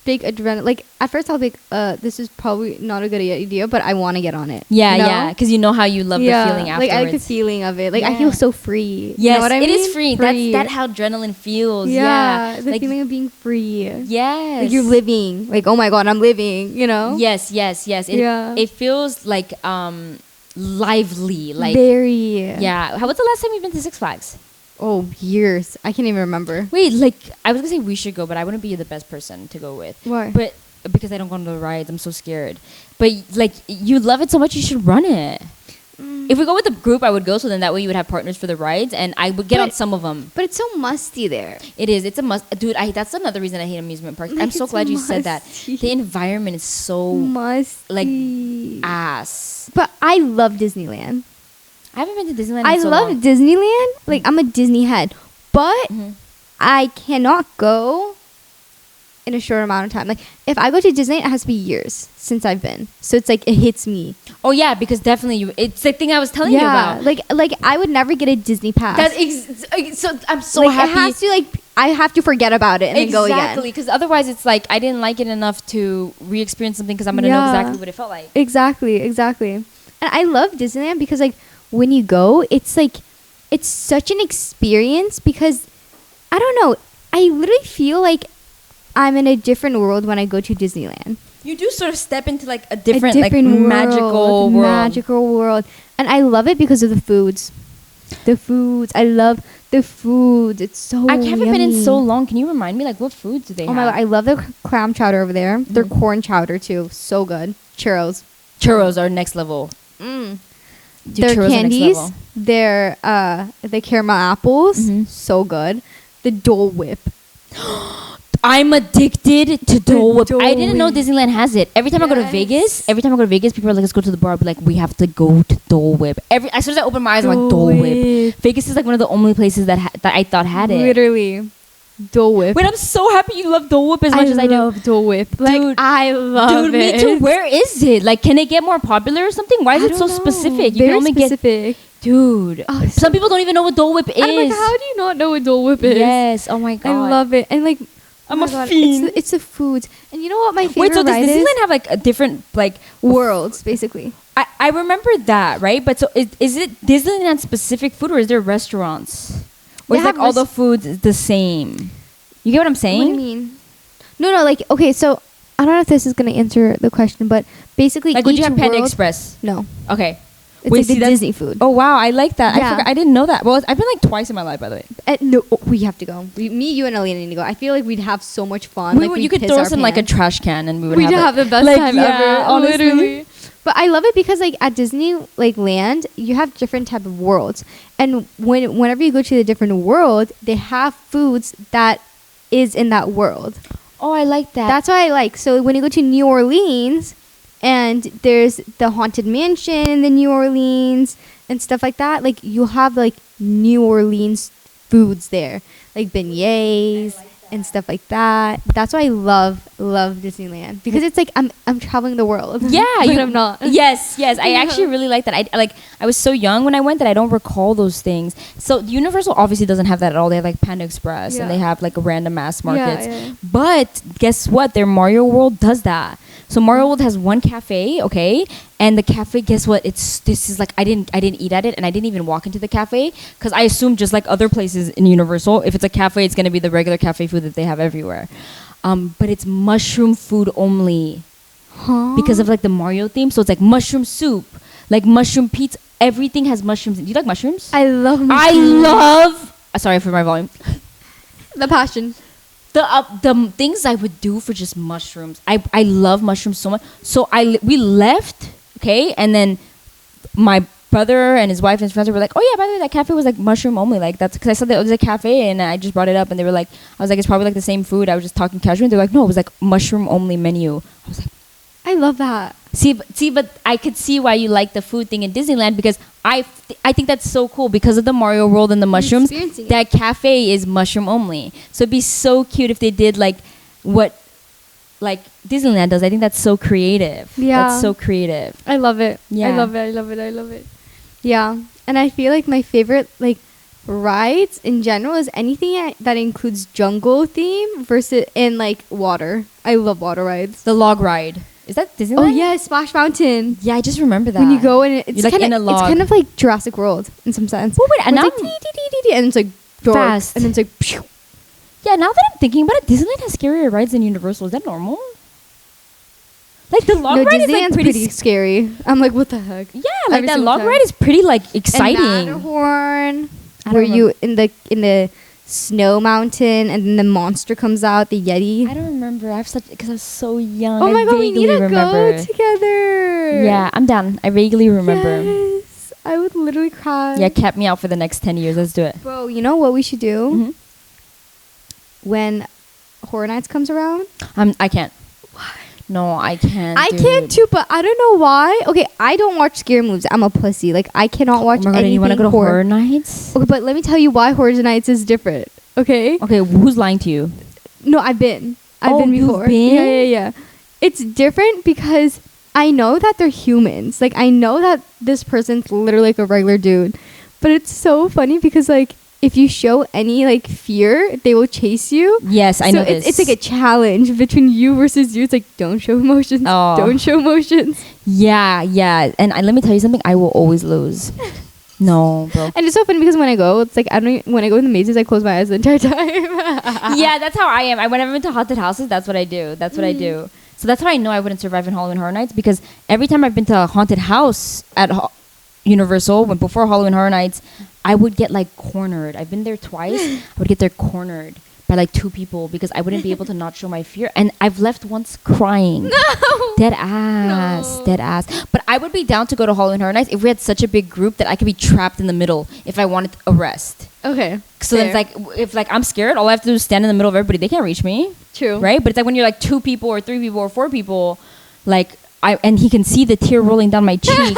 big adrenaline. Like at first I'll be like, this is probably not a good idea, but I want to get on it. Yeah, you know? yeah, because you know how you love the feeling afterwards. Like I like the feeling of it. Like I Yeah. feel so free. Yes, you know what I mean? it is free. That's how adrenaline feels. Yeah, the like, feeling of being free. yes, Like you're living. Like oh my god, I'm living. You know? Yes. It feels like lively. Like very. yeah. What's the last time you've been to Six Flags? Oh, years. I can't even remember. Wait, like I was gonna say we should go, but I wouldn't be the best person to go with. Why? But because I don't go on the rides, I'm so scared. But like you love it so much, you should run it. If we go with a group, I would go. So then that way you would have partners for the rides, and I would get on some of them. But it's so musty there. It is. It's a must, dude. That's another reason I hate amusement parks. Like, I'm so it's glad you said that. musty. The environment is so Musty. like ass. But I love Disneyland. I haven't been to Disneyland. I in so love long. Disneyland. Like I'm a Disney head, but Mhm. I cannot go in a short amount of time. Like if I go to Disney, it has to be years since I've been. So it's like it hits me. Oh yeah, because definitely it's the thing I was telling you about. Like I would never get a Disney pass. So I'm so like, happy. It has to like I have to forget about it and then go again. Exactly, because otherwise it's like I didn't like it enough to re-experience something because I'm gonna know exactly what it felt like. Exactly. And I love Disneyland because like when you go, it's like it's such an experience because I don't know. I literally feel like I'm in a different world when I go to Disneyland. You do sort of step into like a different like magical world. Magical world. And I love it because of the foods. I love the foods. It's so I haven't been in yummy. so long. Can you remind me like what foods do they Oh have? my god, I love their clam chowder over there. Their corn chowder too. So good. Churros. Churros are next level. Mm. Dude, Their churros are next candies, level. their the caramel apples, Mhm. so good. The Dole Whip. I'm addicted to Dole Whip. Dole I didn't know Whip. Disneyland has it. Every time I go to Yes. Vegas, people are like, let's go to the bar. I'll be like, we have to go to Dole Whip. As soon as I open my eyes, I'm like, Dole Whip. Vegas is like one of the only places that I thought had it. Literally. Dole Whip. Wait, I'm so happy you love Dole Whip as much as I do. love Dole Whip. Like, Dude, I love Dude, it. me too. Where is it? Like, can it get more popular or something? Why is I it so don't know. specific? You Very can only specific. Dude. Oh, Some people don't even know what Dole Whip is. I'm like, how do you not know what Dole Whip is? Yes. Oh my god. I love it. And like, I'm oh a my God, fiend. It's the foods. And you know what my favorite Wait, so does ride is? Disneyland have like a different like Worlds, basically. I remember that, right? But so is it Disneyland specific food or is there restaurants? Or They is like have all the foods the same? You get what I'm saying? What do you mean? No, like, okay, so I don't know if this is going to answer the question, but basically Like would each you have Panda world- Express? No. Okay. It's Wait, like see, the that's- Disney food. Oh wow, I like that. Yeah. I didn't know that. Well, I've been like twice in my life, by the way. No, we have to go. Me, you, and Alina need to go. I feel like we'd have so much fun. We like would, we'd you could piss throw our us in like a pants. trash can and we would We'd have, have the best like, time yeah, ever. honestly. Literally. But I love it because like at Disney like land, you have different type of worlds, and whenever you go to the different world, they have foods that is in that world. Oh, I like that. That's why I like. So when you go to New Orleans, and there's the Haunted Mansion in the New Orleans and stuff like that, like you have like New Orleans foods there, like beignets and stuff like that. That's why I love Disneyland because it's like I'm traveling the world. Yeah, but I'm not. Yes. I Yeah. actually really like that. I was so young when I went that I don't recall those things. So Universal obviously doesn't have that at all. They have like Panda Express and Yeah. they have like random mass markets. Yeah. But guess what? Their Mario World does that. So Mario World has one cafe, okay, and the cafe. Guess what? This is like I didn't eat at it, and I didn't even walk into the cafe because I assumed just like other places in Universal, if it's a cafe, it's gonna be the regular cafe food that they have everywhere. But it's mushroom food only Huh? because of like the Mario theme. So it's like mushroom soup, like mushroom pizza. Everything has mushrooms. Do you like mushrooms? I love. I love. Sorry for my volume. the passion. The things I would do for just mushrooms. I love mushrooms so much. So we left, okay, and then my brother and his wife and his friends were like, "Oh yeah, by the way, that cafe was like mushroom only." Like that's because I said that it was a cafe, and I just brought it up, and they were like, "I was like, it's probably like the same food." I was just talking casually, and they're like, "No, it was like mushroom only menu." I was like, I love that. but I could see why you like the food thing in Disneyland because I think that's so cool because of the Mario World and the mushrooms. experiencing it. That cafe is mushroom only, so it'd be so cute if they did like what like Disneyland does. I think that's so creative. Yeah. That's so creative. I love it. Yeah. I love it. Yeah. And I feel like my favorite like rides in general is anything that includes jungle theme versus in like water. I love water rides. The log ride. Is that Disneyland? Oh yeah, Splash Mountain. Yeah, I just remember that. When you go and it's You're, like, kind in a of log. it's kind of like Jurassic World in some sense. Well, wait, and Where now it's like dee, dee, dee, dee, and it's like dark, Fast. and then it's like phew. yeah, now that I'm thinking about it, Disneyland has scarier rides than Universal. Is that normal? Like the log No, ride is Disneyland's like pretty scary. I'm like, what the heck? Yeah, like Every that single log time. ride is pretty like exciting. And Matterhorn, I don't where you in the snow mountain, and then the monster comes out, the Yeti. I don't remember. I have such because I was so young. Oh my I god, we need vaguely to remember. go together. Yeah, I'm down. I vaguely remember. Yes, I would literally cry. Yeah, cap me out for the next 10 years. Let's do it. Bro, you know what we should do Mhm. when Horror Nights comes around? I can't. No, I can't. I can't too, but I don't know why. Okay, I don't watch scary movies. I'm a pussy. Like I cannot watch Oh my god, anything and you want to go to horror. horror nights? Okay, but let me tell you why Horror Nights is different. Okay? Okay, who's lying to you? No, I've been. I've Oh, been you've before. been? Yeah. It's different because I know that they're humans. Like I know that this person's literally like a regular dude. But it's so funny because like if you show any like fear, they will chase you. Yes, I So know this. it's like a challenge between you versus you. It's like don't show emotions. Oh. Don't show emotions. Yeah. And let me tell you something. I will always lose. No, bro. And it's so funny because when I go, it's like I don't even, when I go in the mazes, I close my eyes the entire time. Yeah, that's how I am. Whenever I'm into haunted houses, that's what I do. That's what I do. So that's how I know I wouldn't survive in Halloween Horror Nights because every time I've been to a haunted house at Universal, when before Halloween Horror Nights, I would get like cornered. I've been there twice. I would get there cornered by like 2 people because I wouldn't be able to not show my fear. And I've left once crying. No. Dead ass. No. Dead ass. But I would be down to go to Halloween Horror Nights if we had such a big group that I could be trapped in the middle if I wanted a rest. Okay. So then fair. it's like, if like I'm scared, all I have to do is stand in the middle of everybody. They can't reach me. True. Right? But it's like when you're like 2 people or 3 people or 4 people, like and he can see the tear rolling down my cheek.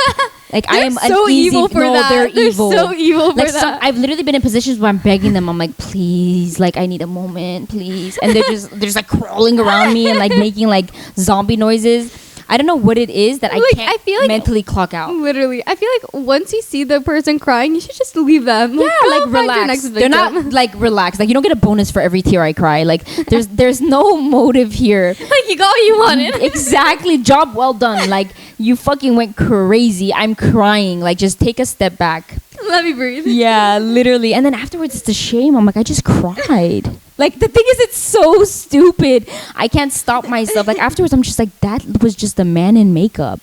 Like I am so an easy, evil for no, that. they're evil. So evil for Like that. I've literally been in positions where I'm begging them. I'm like, please, like I need a moment, please. And they're just like crawling around me and like making like zombie noises. I don't know what it is that I Like, can't I feel like- mentally clock out. Literally, I feel like once you see the person crying, you should just leave them. Yeah, go like find your relax. next They're victim. not like relaxed. Like you don't get a bonus for every tear I cry. Like there's no motive here. like you got what you wanted. Exactly. Job well done. Like you fucking went crazy. I'm crying. Like just take a step back. Let me breathe. Yeah, literally. And then afterwards it's a shame. I'm like, I just cried. Like the thing is it's so stupid. I can't stop myself. Like afterwards I'm just like, that was just a man in makeup.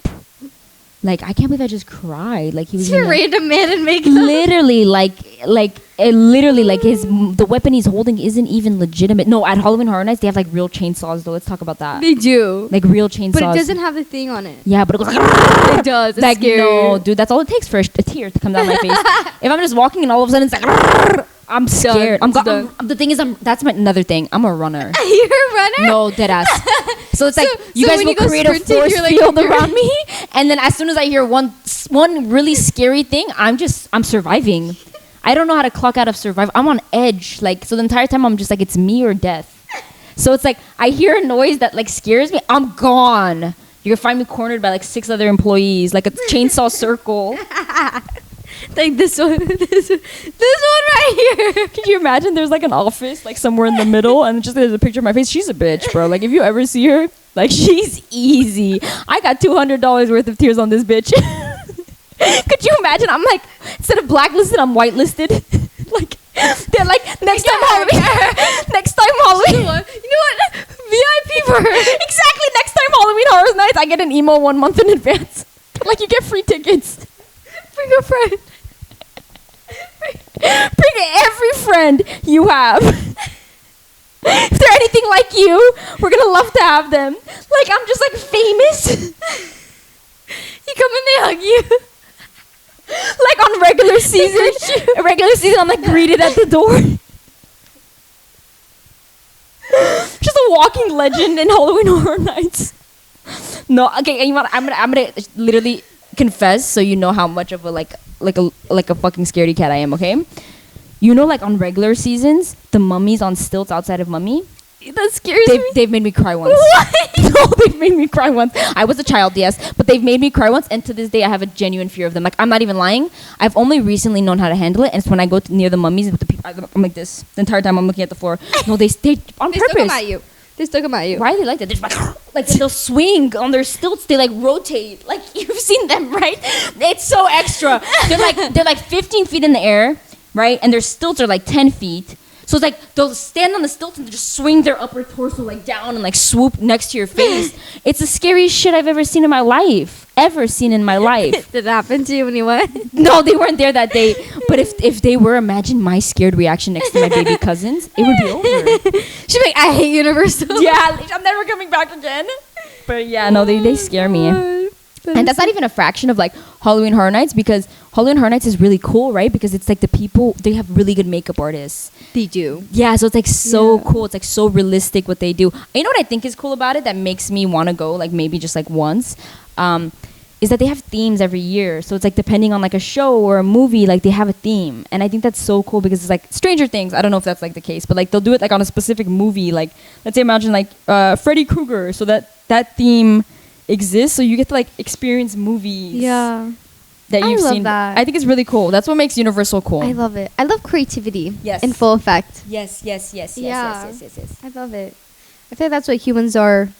Like I can't believe I just cried. Like he was Just a in a- random man in makeup. literally literally like the weapon he's holding isn't even legitimate. No, at Halloween Horror Nights they have like real chainsaws though. Let's talk about that. They do, Like real chainsaws. but it doesn't have the thing on it. Yeah, but it goes It does. It's like scary. no, dude. That's all it takes for a tear to come down my face. If I'm just walking and all of a sudden it's like, I'm scared. Done. The thing is, that's another thing. I'm a runner. You're a runner. No, dead ass. So it's like you so guys when will you go create a sprinting, force you're like- field around me, and then as soon as I hear one really scary thing, I'm surviving. I don't know how to clock out of survive. I'm on edge. Like so the entire time I'm just like it's me or death. So it's like I hear a noise that like scares me. I'm gone. You're gonna find me cornered by like 6 other employees, like a chainsaw circle. Like this one, this one right here. Can you imagine there's like an office like somewhere in the middle and just there's a picture of my face? She's a bitch, bro. Like if you ever see her, like she's easy. I got $200 worth of tears on this bitch. Could you imagine? I'm like, instead of blacklisted, I'm whitelisted. Like they're like next time Halloween. You know what? VIP for her. Exactly. Next time Halloween Horror Nights, I get an emo 1 month in advance. Like you get free tickets. Bring a friend. Bring every friend you have. If they're anything like you, we're gonna love to have them. Like I'm just like famous. You come and they hug you. Like on regular season, I'm like greeted at the door. Just a walking legend in Halloween Horror Nights. No, okay, you know what? I'm gonna literally confess so you know how much of a like a fucking scaredy cat I am, okay? You know, like on regular seasons, the mummies on stilts outside of Mummy, That scares me. They've made me cry once. No, they've made me cry once. I was a child, yes, but they've made me cry once, and to this day, I have a genuine fear of them. Like, I'm not even lying. I've only recently known how to handle it, and it's when I go near the mummies with the people. I'm like this the entire time. I'm looking at the floor. No, they on They purpose. still come at you. They still come at you. Why are they like that? They're just like they'll swing on their stilts. They like rotate. Like, you've seen them, right? It's so extra. They're like 15 feet in the air, right? And their stilts are like 10 feet. So it's like they'll stand on the stilts and just swing their upper torso like down and like swoop next to your face. It's the scariest shit I've ever seen in my life. Did it happen to you when you went? No, they weren't there that day. But if they were, imagine my scared reaction next to my baby cousins. It would be over. She'd be like, I hate Universal. Yeah, I'm never coming back again. But yeah, no, they scare me. And that's not even a fraction of like Halloween Horror Nights, because Halloween Horror Nights is really cool, right? Because it's like the people, they have really good makeup artists. They do. Yeah, so it's like so cool. It's like so realistic what they do. You know what I think is cool about it that makes me want to go, like maybe just like once, is that they have themes every year. So it's like depending on like a show or a movie, like they have a theme. And I think that's so cool because it's like Stranger Things. I don't know if that's like the case, but like they'll do it like on a specific movie. Like, let's say imagine like Freddy Krueger. So that theme exists, so you get to like experience movies. Yeah. That you've love seen. that. I think it's really cool. That's what makes Universal cool. I love it. I love creativity. Yes. In full effect. Yes. Yeah. I love it. I think that's what humans are.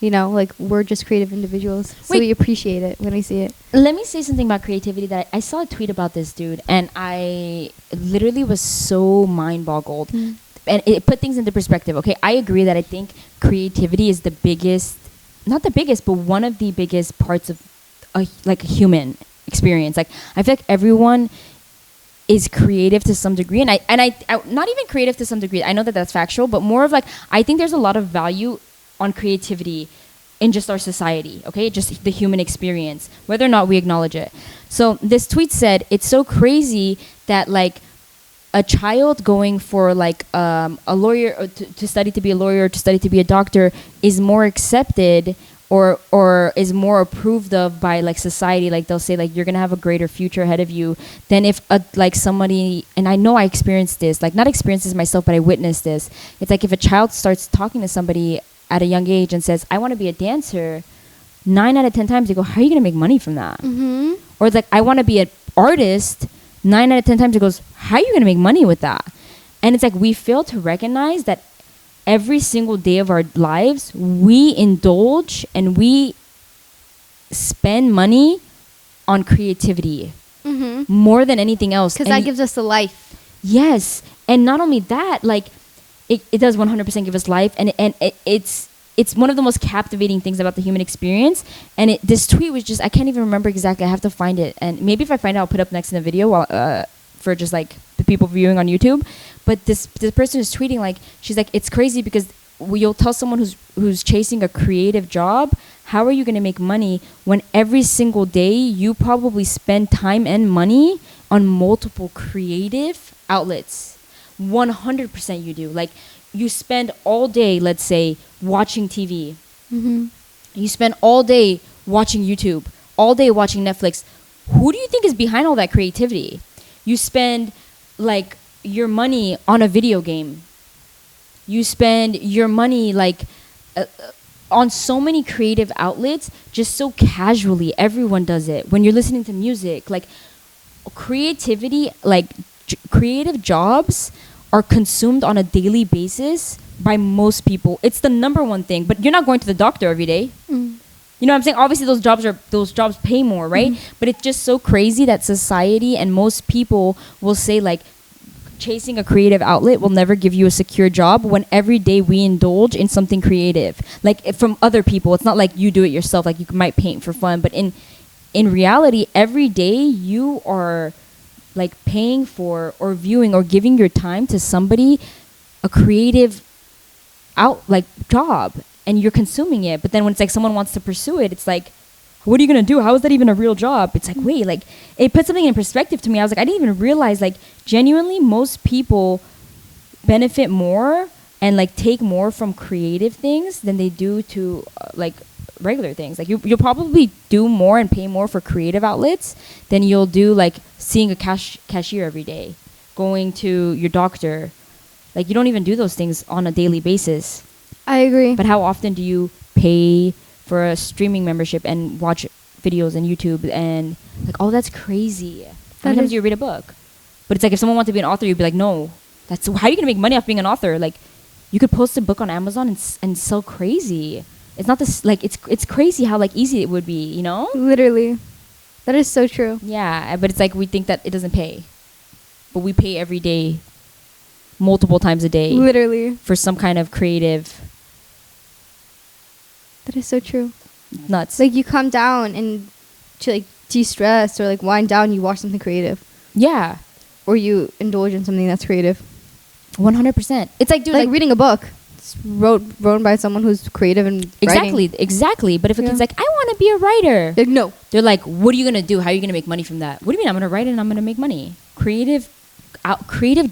You know, like we're just creative individuals. So Wait. we appreciate it when we see it. Let me say something about creativity that I saw a tweet about this dude, and I literally was so mind boggled. Mm. And it put things into perspective. Okay, I agree that I think creativity is the biggest, not the biggest, but one of the biggest parts of a human experience. Like, I feel like everyone is creative to some degree, and I not even creative to some degree. I know that that's factual, but more of like, I think there's a lot of value on creativity in just our society, okay? Just the human experience, whether or not we acknowledge it. So this tweet said, it's so crazy that like a child going for like a lawyer, or to study to be a lawyer, or to study to be a doctor is more accepted or is more approved of by like society. Like they'll say like, you're gonna have a greater future ahead of you than if like somebody, and I know I experienced this, like not experienced this myself, but I witnessed this. It's like if a child starts talking to somebody at a young age and says, I want to be a dancer, 9 out of 10 times they go, how are you gonna make money from that? Mm-hmm. Or it's like, I want to be an artist, 9 out of 10 times it goes, how are you gonna make money with that? And it's like, we fail to recognize that every single day of our lives, we indulge and we spend money on creativity more than anything else. Because that gives us a life. Yes. And not only that, like, it does 100% give us life. And it's one of the most captivating things about the human experience. And this tweet was just, I can't even remember exactly. I have to find it. And maybe if I find it, I'll put it up next in the video while, for just like the people viewing on YouTube. But this person is tweeting like, she's like, it's crazy because you'll tell someone who's chasing a creative job, how are you going to make money when every single day you probably spend time and money on multiple creative outlets? 100% you do. Like, you spend all day, let's say, watching TV. Mm-hmm. You spend all day watching YouTube, all day watching Netflix. Who do you think is behind all that creativity? You spend like your money on a video game. You spend your money like on so many creative outlets, just so casually. Everyone does it. When you're listening to music, like creativity, like creative jobs are consumed on a daily basis by most people. It's the number one thing, but you're not going to the doctor every day. Mm. You know what I'm saying? Obviously those jobs pay more, right? Mm-hmm. But it's just so crazy that society and most people will say like, chasing a creative outlet will never give you a secure job, when every day we indulge in something creative. Like from other people, it's not like you do it yourself, like you might paint for fun, but in reality, every day you are like paying for or viewing or giving your time to somebody, a creative job, and you're consuming it. But then when it's like someone wants to pursue it, it's like, what are you gonna do? How is that even a real job? It's like, wait, like it put something in perspective to me. I was like, I didn't even realize, like, genuinely most people benefit more and like take more from creative things than they do to like regular things. Like you'll probably do more and pay more for creative outlets than you'll do like seeing a cashier every day, going to your doctor, Like you don't even do those things on a daily basis. I agree. But how often do you pay for a streaming membership and watch videos on YouTube and like, oh, that's crazy. How many times do you read a book? But it's like if someone wanted to be an author, you'd be like, no, that's how are you gonna make money off being an author? Like, you could post a book on Amazon and sell crazy. It's not this like it's crazy how like easy it would be, you know? Literally, that is so true. Yeah, but it's like we think that it doesn't pay, but we pay every day, multiple times a day, Literally, for some kind of creative. that is so true. Nuts. Like you come down and to like de-stress or like wind down, you watch something creative, yeah, or you indulge in something that's creative. 100%. It's like, dude, Like like reading a book. It's wrote by someone who's creative and exactly. But if a Yeah. kid's like, I want to be a writer, Like no, they're like, what are you gonna do? How are you gonna make money from that? What do you mean? I'm gonna write it and I'm gonna make money. Creative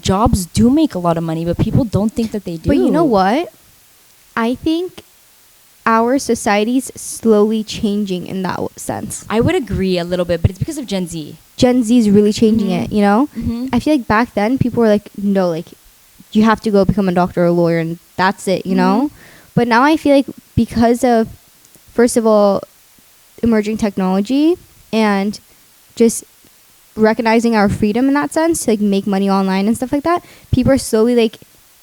jobs do make a lot of money, but people don't think that they do. but you know what? I think our society's slowly changing in that sense. I would agree a little bit, but it's because of Gen Z. Gen Z is really changing Mhm. it. You know, Mm-hmm. I feel like back then people were like, no, like you have to go become a doctor or a lawyer and that's it, you know? But now I feel like because of, first of all, emerging technology and just recognizing our freedom in that sense to like make money online and stuff like that, people are slowly like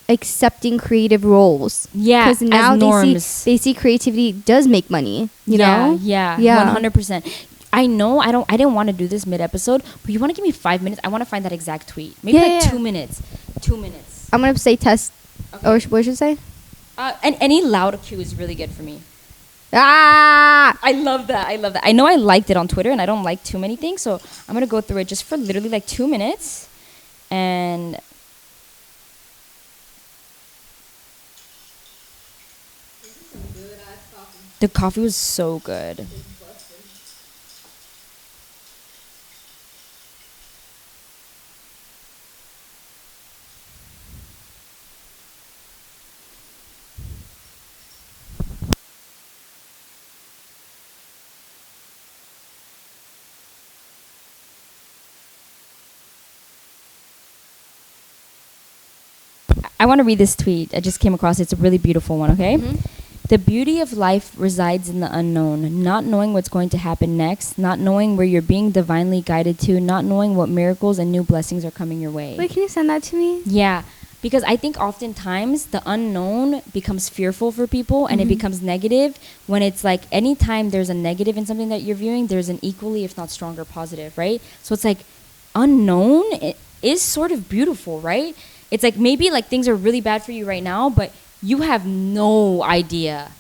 accepting creative roles. Yeah, Because now as norms. they see creativity does make money, you know? Yeah, Yeah. 100%. I know I didn't want to do this mid-episode, but you want to give me 5 minutes? I want to find that exact tweet. Maybe Yeah, yeah. 2 minutes. 2 minutes. I'm going to say test, Okay. or what should I say? And any loud cue is really good for me. Ah! I love that. I know I liked it on Twitter, and I don't like too many things, so I'm going to go through it just for literally like 2 minutes. And the coffee was so good. I want to read this tweet. I just came across it. It's a really beautiful one, okay? The beauty of life resides in the unknown, not knowing what's going to happen next, not knowing where you're being divinely guided to, not knowing what miracles and new blessings are coming your way. Wait, can you send that to me? Yeah, because I think oftentimes the unknown becomes fearful for people and it becomes negative when it's like anytime there's a negative in something that you're viewing, there's an equally, if not stronger, positive, right? So it's like unknown is sort of beautiful, right? It's like maybe like things are really bad for you right now, but you have no idea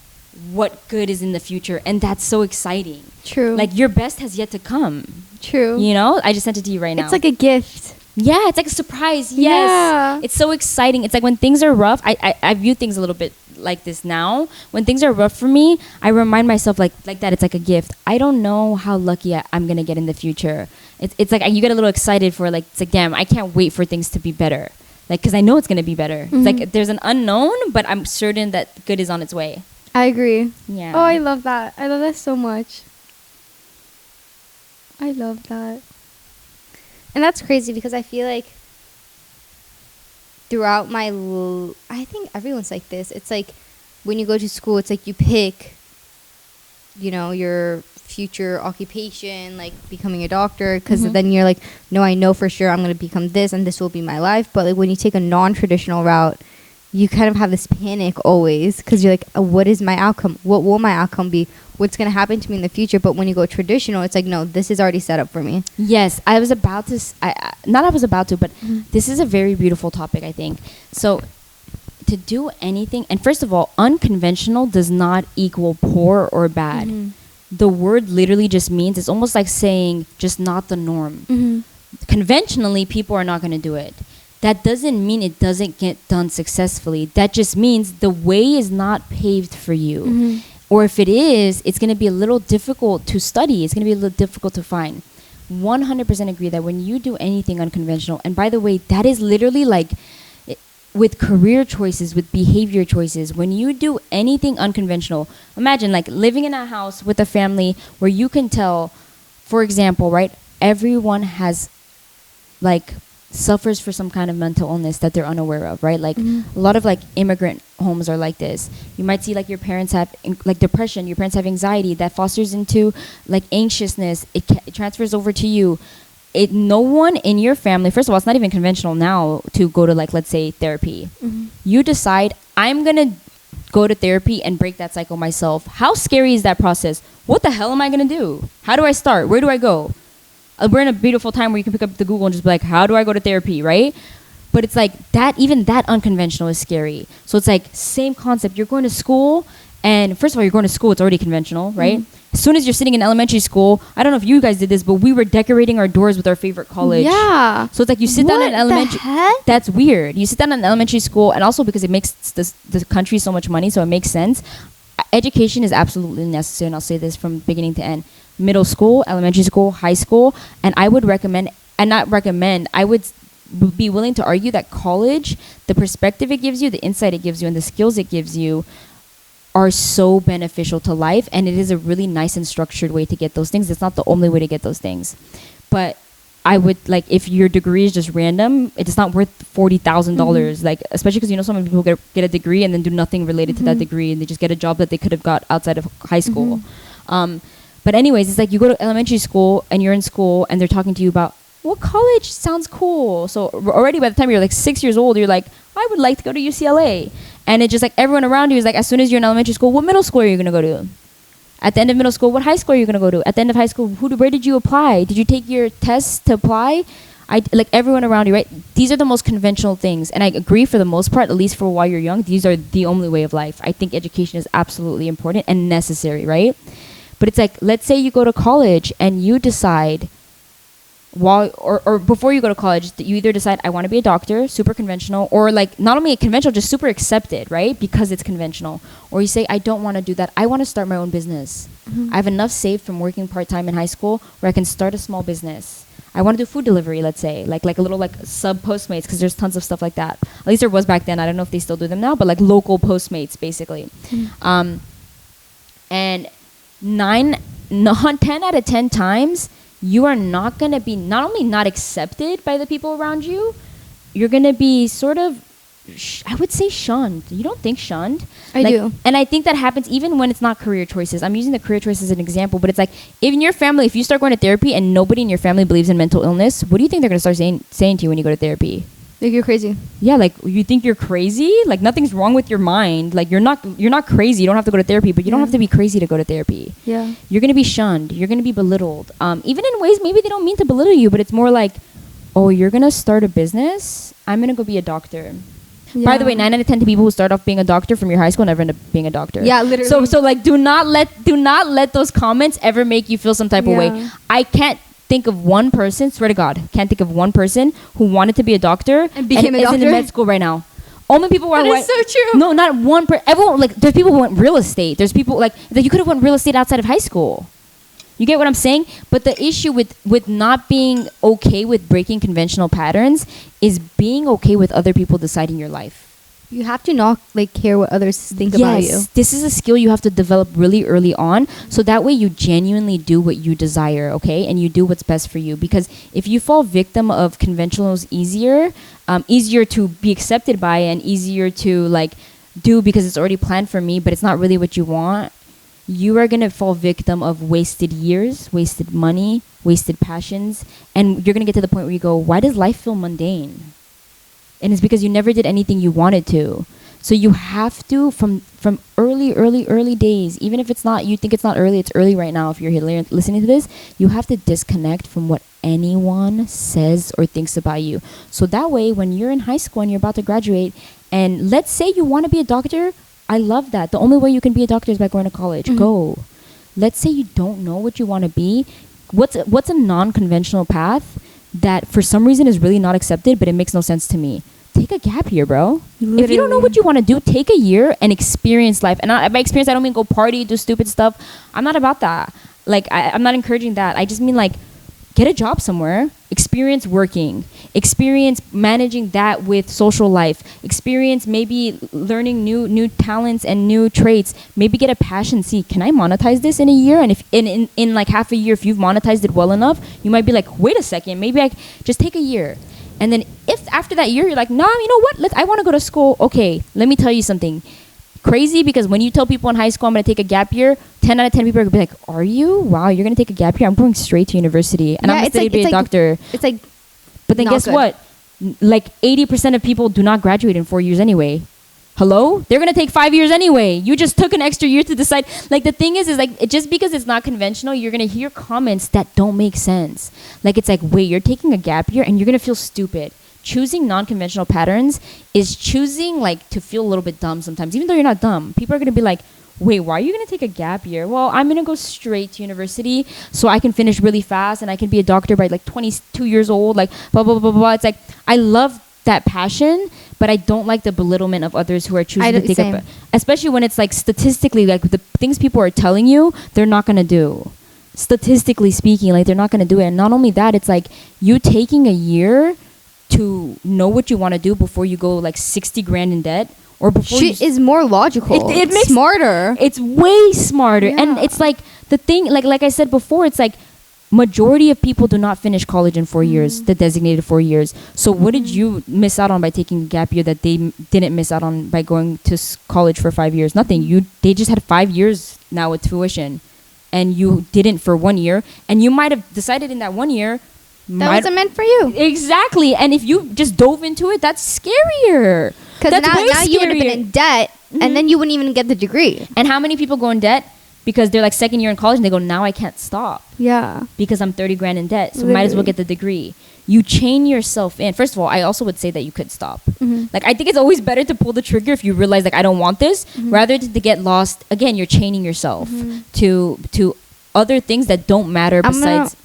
what good is in the future, and that's so exciting. True. Like your best has yet to come. True. You know, I just sent it to you right now. It's like a gift. Yeah, it's like a surprise. Yes. Yeah. It's so exciting. It's like when things are rough, I view things a little bit like this now. When things are rough for me, I remind myself like that it's like a gift. I don't know how lucky I'm going to get in the future. It's like you get a little excited for like, it's like, damn, I can't wait for things to be better. Like, because I know it's going to be better. It's like there's an unknown, but I'm certain that good is on its way. I agree. Yeah. Oh, I love that. I love that so much. I love that. And that's crazy because I feel like throughout my I think everyone's like this. It's like when you go to school, it's like you pick, you know, your future occupation, like becoming a doctor, because then you're like, no, I know for sure I'm going to become this and this will be my life. But like when you take a non-traditional route, you kind of have this panic always because you're like, what is my outcome? What will my outcome be? What's going to happen to me in the future? But when you go traditional, it's like, no, this is already set up for me. Yes, I was about to, but this is a very beautiful topic, I think. So to do anything, and first of all, unconventional does not equal poor or bad. The word literally just means, it's almost like saying just not the norm. Conventionally, people are not going to do it. That doesn't mean it doesn't get done successfully. That just means the way is not paved for you. Or if it is, it's going to be a little difficult to study. It's going to be a little difficult to find. 100% agree that when you do anything unconventional, and by the way, that is literally like with career choices, with behavior choices, when you do anything unconventional, imagine like living in a house with a family where you can tell, for example, right, everyone has like suffers for some kind of mental illness that they're unaware of, right? Like a lot of like immigrant homes are like this. You might see like your parents have like depression, your parents have anxiety that fosters into like anxiousness. It transfers over to you. No one in your family, first of all, it's not even conventional now to go to like, let's say, therapy. You decide, I'm going to go to therapy and break that cycle myself. How scary is that process? What the hell am I going to do? How do I start? Where do I go? We're in a beautiful time where you can pick up the Google and just be like, how do I go to therapy, right? But it's like that, even that unconventional is scary. So it's like same concept. You're going to school, and first of all, you're going to school, it's already conventional, right? As soon as you're sitting in elementary school, I don't know if you guys did this, but we were decorating our doors with our favorite college. Yeah. So it's like you sit down in elementary. Heck? That's weird. You sit down in elementary school, and also because it makes the country so much money, so it makes sense. Education is absolutely necessary, and I'll say this from beginning to end. Middle school, elementary school, high school, and I would recommend, and not recommend, I would be willing to argue that college, the perspective it gives you, the insight it gives you, and the skills it gives you are so beneficial to life, and it is a really nice and structured way to get those things. It's not the only way to get those things, but I would like, if your degree is just random, it's not worth $40,000. Like, especially because so many people get a degree and then do nothing related to that degree, and they just get a job that they could have got outside of high school. But anyways, it's like you go to elementary school and you're in school and they're talking to you about what college sounds cool. So already by the time you're like 6 years old, you're like, I would like to go to UCLA. And it's just like everyone around you is like, as soon as you're in elementary school, what middle school are you going to go to? At the end of middle school, what high school are you going to go to? At the end of high school, where did you apply? Did you take your tests to apply? Like everyone around you, right? These are the most conventional things. And I agree for the most part, at least for while you're young, these are the only way of life. I think education is absolutely important and necessary, right? But it's like, let's say you go to college and you decide or before you go to college, that you either decide, I want to be a doctor, super conventional, or like not only conventional, just super accepted, right? Because it's conventional. Or you say, I don't want to do that. I want to start my own business. I have enough saved from working part-time in high school where I can start a small business. I want to do food delivery, let's say, like a little like sub Postmates, because there's tons of stuff like that. At least there was back then. I don't know if they still do them now, but like local Postmates, basically. And 10 out of 10 times, you are not going to be not only not accepted by the people around you, you're going to be sort of, I would say, shunned. You don't think shunned? I do. And I think that happens even when it's not career choices. I'm using the career choices as an example, but it's like, in your family, if you start going to therapy and nobody in your family believes in mental illness, what do you think they're going to start saying to you when you go to therapy? Like, you're crazy. Yeah, like, you think you're crazy? Like, nothing's wrong with your mind. Like, you're not crazy. You don't have to go to therapy, but you don't have to be crazy to go to therapy. Yeah. You're going to be shunned. You're going to be belittled. Even in ways maybe they don't mean to belittle you, but it's more like, oh, you're going to start a business? I'm going to go be a doctor. Yeah. By the way, 9 out of 10 people who start off being a doctor from your high school never end up being a doctor. Yeah, literally. So like, do not let those comments ever make you feel some type of way. I can't think of one person, swear to God, can't think of one person who wanted to be a doctor and became a doctor in med school right now. Only people who are That is so true. No, not one person. Everyone, like, there's people who went real estate. There's people like that you could have went real estate outside of high school. You get what I'm saying? But the issue with not being okay with breaking conventional patterns is being okay with other people deciding your life. You have to not like care what others think about you. Yes, this is a skill you have to develop really early on, so that way you genuinely do what you desire, okay? And you do what's best for you. Because if you fall victim of conventionals easier to be accepted by and easier to like do because it's already planned for me, but it's not really what you want, you are going to fall victim of wasted years, wasted money, wasted passions, and you're going to get to the point where you go, why does life feel mundane? And it's because you never did anything you wanted to. So you have to, from early days, even if it's not, you think it's not early, it's early right now if you're here listening to this, you have to disconnect from what anyone says or thinks about you. So that way, when you're in high school and you're about to graduate, and let's say you want to be a doctor, I love that. The only way you can be a doctor is by going to college. Go. Let's say you don't know what you want to be. What's a non-conventional path that for some reason is really not accepted, but it makes no sense to me? Take a gap year, bro. Literally. If you don't know what you want to do, take a year and experience life. And by experience, I don't mean go party, do stupid stuff. I'm not about that. Like, I'm not encouraging that. I just mean, like, get a job somewhere, experience working, experience managing that with social life, experience maybe learning new talents and new traits, maybe get a passion. See, can I monetize this in a year? And if in like half a year, if you've monetized it well enough, you might be like, wait a second, maybe I just take a year. And then if after that year you're like, nah, you know what? I want to go to school. Okay, let me tell you something. Crazy, because when you tell people in high school I'm going to take a gap year, 10 out of 10 people are going to be like, are you? Wow, you're going to take a gap year? I'm going straight to university. And I'm going to study to be a doctor. It's like, but then guess what? Like 80% of people do not graduate in 4 years anyway. Hello? They're going to take 5 years anyway. You just took an extra year to decide. Like, the thing is like, just because it's not conventional, you're going to hear comments that don't make sense. Like, it's like, wait, you're taking a gap year and you're going to feel stupid. Choosing non-conventional patterns is choosing, like, to feel a little bit dumb sometimes, even though you're not dumb. People are going to be like, wait, why are you going to take a gap year? Well, I'm going to go straight to university so I can finish really fast and I can be a doctor by, like, 22 years old, like, blah, blah, blah, blah, blah. It's like, I love that passion, but I don't like the belittlement of others who are choosing to take up, especially when it's like statistically, like the things people are telling you, they're not going to do. Statistically speaking, like they're not going to do it. And not only that, it's like you taking a year to know what you want to do before you go like 60 grand in debt, or before is more logical. It makes smarter. It's way smarter. Yeah. And it's like the thing, like I said before, it's like majority of people do not finish college in 4 years, the designated 4 years. So what did you miss out on by taking a gap year that they didn't miss out on by going to college for 5 years? Nothing. They just had 5 years now with tuition, and you didn't for 1 year, and you might have decided in that 1 year that wasn't meant for you. Exactly. And if you just dove into it, that's scarier. Because now you would have been in debt, and then you wouldn't even get the degree. And how many people go in debt because they're like second year in college and they go, now I can't stop. Yeah. Because I'm 30 grand in debt. So might as well get the degree. You chain yourself in. First of all, I also would say that you could stop. Like, I think it's always better to pull the trigger if you realize, like, I don't want this, rather than to get lost. Again, you're chaining yourself to other things that don't matter besides.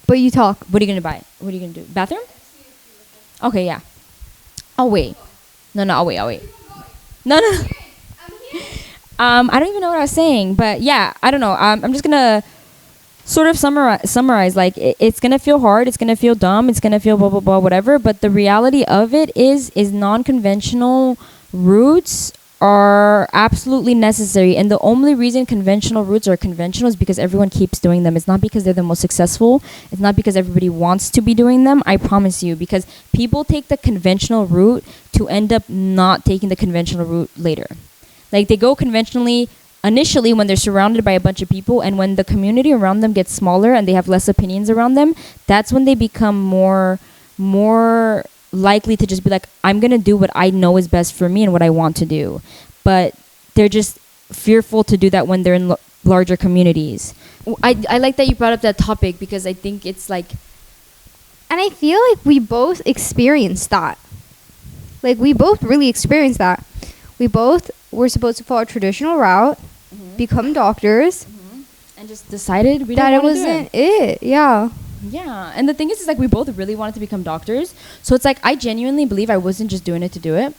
But you talk. What are you going to buy? What are you going to do? Bathroom? Okay, yeah. I'll wait. No, I'll wait. No. I don't even know what I was saying, but yeah, I don't know. I'm just gonna sort of summarize. Like, it's gonna feel hard, it's gonna feel dumb, it's gonna feel blah blah blah, whatever. But the reality of it is non-conventional routes are absolutely necessary, and the only reason conventional routes are conventional is because everyone keeps doing them. It's not because they're the most successful. It's not because everybody wants to be doing them. I promise you, because people take the conventional route to end up not taking the conventional route later. Like, they go conventionally initially when they're surrounded by a bunch of people, and when the community around them gets smaller and they have less opinions around them, that's when they become more likely to just be like, I'm going to do what I know is best for me and what I want to do. But they're just fearful to do that when they're in larger communities. I like that you brought up that topic, because I think it's like... And I feel like we both experienced that. Like, we both really experienced that. We both were supposed to follow a traditional route, become doctors, and just decided that it wasn't it. Yeah. Yeah. And the thing is like, we both really wanted to become doctors. So it's like, I genuinely believe I wasn't just doing it to do it.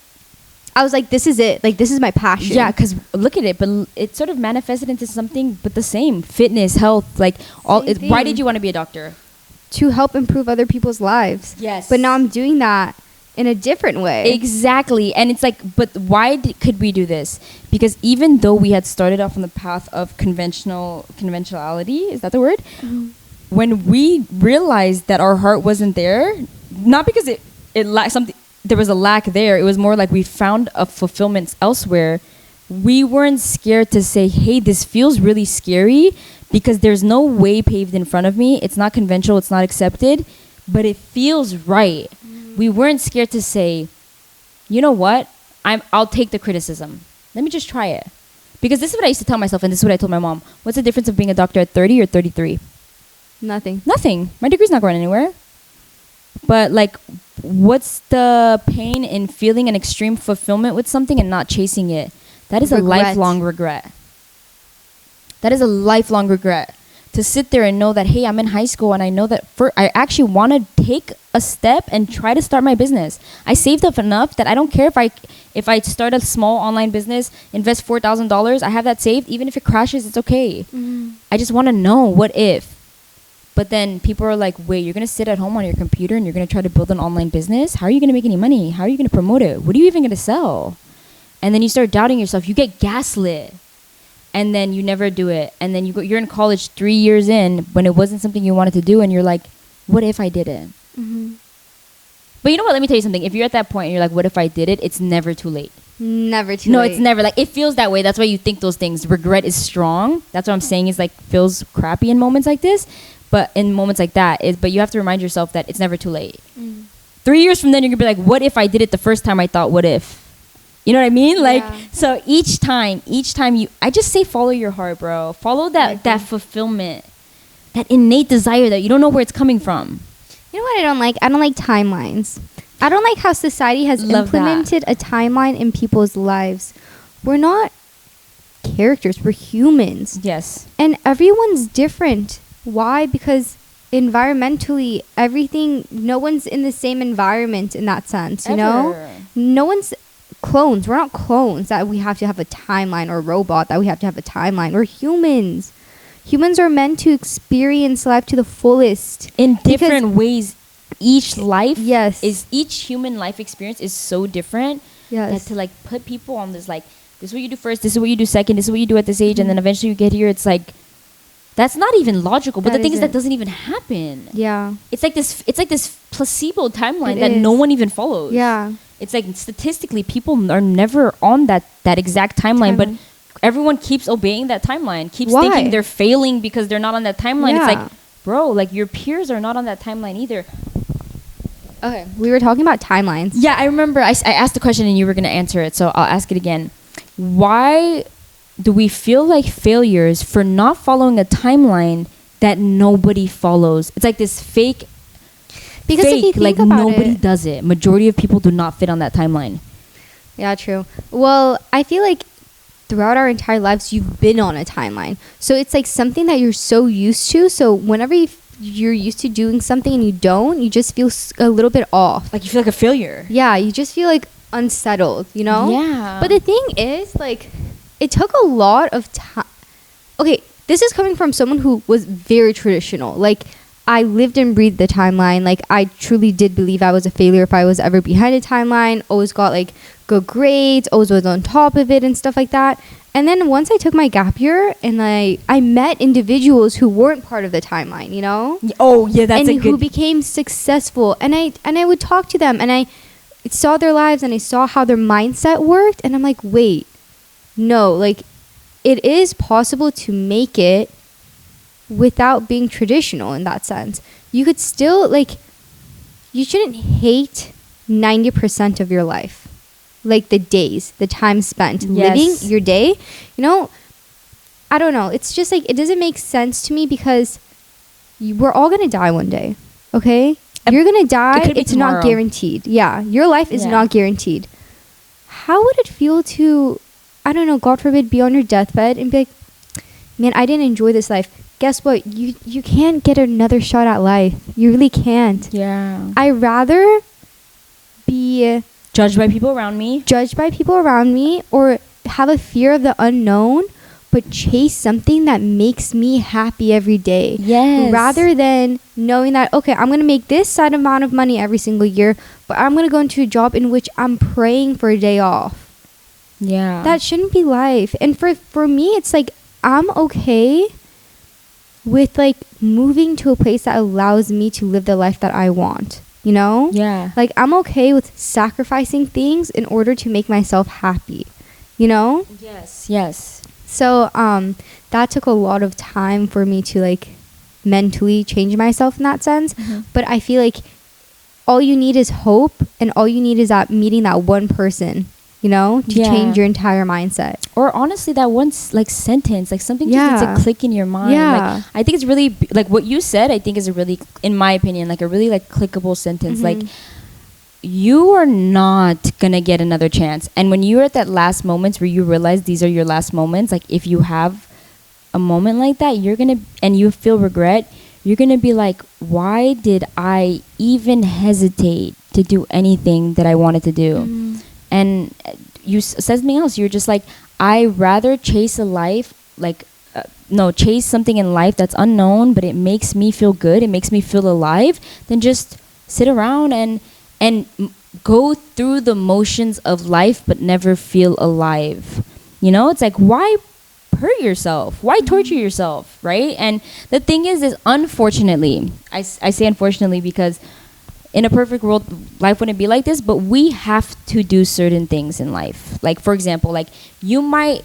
I was like, this is it. Like, this is my passion. Yeah, because look at it. But it sort of manifested into something but the same. Fitness, health, like all. Why did you want to be a doctor? To help improve other people's lives. Yes. But now I'm doing that in a different way. Exactly. And it's like, but why could we do this? Because even though we had started off on the path of conventionality, is that the word? When we realized that our heart wasn't there, not because it lacked something, there was a lack there, it was more like we found a fulfillment elsewhere. We weren't scared to say, hey, this feels really scary because there's no way paved in front of me. It's not conventional, it's not accepted, but it feels right. We weren't scared to say, you know what? I'll take the criticism. Let me just try it. Because this is what I used to tell myself, and this is what I told my mom. What's the difference of being a doctor at 30 or 33? Nothing. My degree's not going anywhere. But, like, what's the pain in feeling an extreme fulfillment with something and not chasing it? That is a lifelong regret. That is a lifelong regret. To sit there and know that, hey, I'm in high school and I know that I actually want to take a step and try to start my business. I saved up enough that I don't care if I start a small online business, invest $4,000, I have that saved. Even if it crashes, it's okay. I just want to know, what if? But then people are like, wait, you're going to sit at home on your computer and you're going to try to build an online business? How are you going to make any money? How are you going to promote it? What are you even going to sell? And then you start doubting yourself. You get gaslit. And then you never do it. And then you're in college 3 years in when it wasn't something you wanted to do. And you're like, what if I did it? But you know what? Let me tell you something. If you're at that point and you're like, what if I did it? It's never too late. Never too No, late. it's never. Like, it feels that way. That's why you think those things. Regret is strong. That's what I'm saying is like feels crappy in moments like this. But in moments like that, but you have to remind yourself that it's never too late. 3 years from then, you're going to be like, what if I did it the first time I thought, what if? You know what I mean? Like, Yeah. so each time I just say follow your heart, bro. Follow that fulfillment, that innate desire that you don't know where it's coming from. You know what I don't like? I don't like timelines. I don't like how society has Love that. implemented a timeline in people's lives. We're not characters. We're humans. Yes. And everyone's different. Why? Because environmentally, everything, no one's in the same environment in that sense, you know? Ever. No one's clones. We're not clones that we have to have a timeline, or a robot that we have to have a timeline. We're humans. Humans are meant to experience life to the fullest. In Because- different ways. Each life Yes. each human life experience is so different that Yes. to like put people on this like this is what you do first, this is what you do second, this is what you do at this age, and then eventually you get here, it's like that's not even logical. But That the thing is that isn't. doesn't even happen. Yeah. It's like this placebo timeline It that no is. one even follows. Yeah. It's like statistically people are never on that exact timeline, but Timeline. everyone keeps obeying that timeline, keeps Why? thinking they're failing because they're not on that timeline. It's Yeah. like, bro, like your peers are not on that timeline either. Okay. We were talking about timelines. Yeah, I remember I asked the question and you were going to answer it, so I'll ask it again. Why do we feel like failures for not following a timeline that nobody follows? It's like this fake, Because if you think like about nobody it, does it. Majority of people do not fit on that timeline. yeah, true. Well, I feel like throughout our entire lives, you've been on a timeline. So it's like something that you're so used to. So whenever you're used to doing something and you don't, you just feel a little bit off. Like you feel like a failure. Yeah, you just feel like unsettled, you know? Yeah. But the thing is, like, it took a lot of time. Okay, this is coming from someone who was very traditional. Like, I lived and breathed the timeline. Like, I truly did believe I was a failure if I was ever behind a timeline. Always got, like, good grades. Always was on top of it and stuff like that. And then once I took my gap year and I met individuals who weren't part of the timeline, you know? Oh, yeah, that's and a who good... became successful. And I would talk to them and I saw their lives and I saw how their mindset worked. And I'm like, wait, no, like, it is possible to make it without being traditional in that sense. You could still, like, you shouldn't hate 90% of your life. Like the days, the time spent Yes. living your day. You know, I don't know. It's just like, it doesn't make sense to me because we're all going to die one day. Okay? You're going to die. could be It's not tomorrow. guaranteed. Yeah. Your life is Yeah. not guaranteed. How would it feel to, I don't know, God forbid, be on your deathbed and be like, man, I didn't enjoy this life. Guess what? You can't get another shot at life. You really can't. Yeah. I rather be Judged by people around me. judged by people around me or have a fear of the unknown, but chase something that makes me happy every day. Yes. Rather than knowing that, okay, I'm going to make this set amount of money every single year, but I'm going to go into a job in which I'm praying for a day off. Yeah. That shouldn't be life. And for me, it's like, I'm okay with like moving to a place that allows me to live the life that I want. You know? Yeah. Like, I'm okay with sacrificing things in order to make myself happy. You know? Yes. Yes. So, that took a lot of time for me to, like, mentally change myself in that sense. Mhm. But I feel like all you need is hope, and all you need is that meeting that one person, you know, to Yeah. change your entire mindset. Or honestly, that one like sentence, like something just Yeah. needs to click in your mind. Yeah. Like, I think it's really like what you said. I think is a really, in my opinion, like a really like clickable sentence. Like, Mhm. you are not gonna get another chance. And when you're at that last moments where you realize these are your last moments, like if you have a moment like that, you're gonna and you feel regret. You're gonna be like, why did I even hesitate to do anything that I wanted to do? Mhm. And you said something else. You're just like, I rather chase a life like chase something in life that's unknown, but it makes me feel good, it makes me feel alive, than just sit around and go through the motions of life but never feel alive. You know, it's like, why hurt yourself? Why torture yourself, right? And the thing is unfortunately, I say unfortunately because in a perfect world, life wouldn't be like this, but we have to do certain things in life. Like, for example, like you might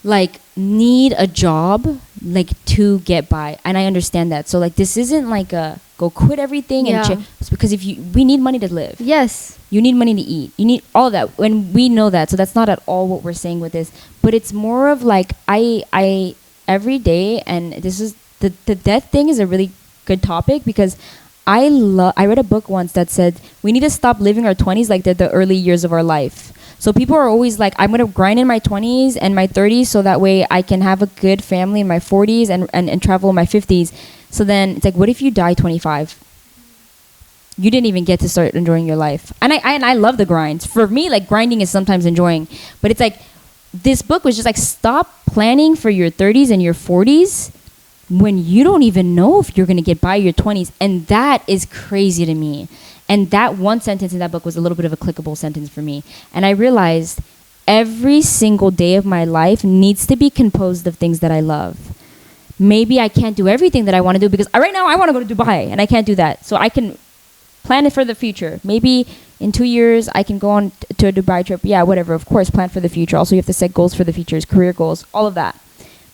like need a job like to get by, and I understand that. So like this isn't like a go quit everything and it's because we need money to live. Yes. You need money to eat. You need all of that, and we know that. So that's not at all what we're saying with this, but it's more of like I every day, and this is the death thing is a really good topic because I read a book once that said we need to stop living our 20s like they're the early years of our life. So people are always like, I'm going to grind in my 20s and my 30s so that way I can have a good family in my 40s and travel in my 50s. So then it's like, what if you die 25? You didn't even get to start enjoying your life. And I love the grind. For me, like grinding is sometimes enjoying. But it's like, this book was just like, stop planning for your 30s and your 40s when you don't even know if you're going to get by your 20s. And that is crazy to me. And that one sentence in that book was a little bit of a clickable sentence for me. And I realized every single day of my life needs to be composed of things that I love. Maybe I can't do everything that I want to do because right now I want to go to Dubai and I can't do that. So I can plan it for the future. Maybe in 2 years I can go on to a Dubai trip. Yeah, whatever. Of course, plan for the future. Also, you have to set goals for the futures, career goals, all of that.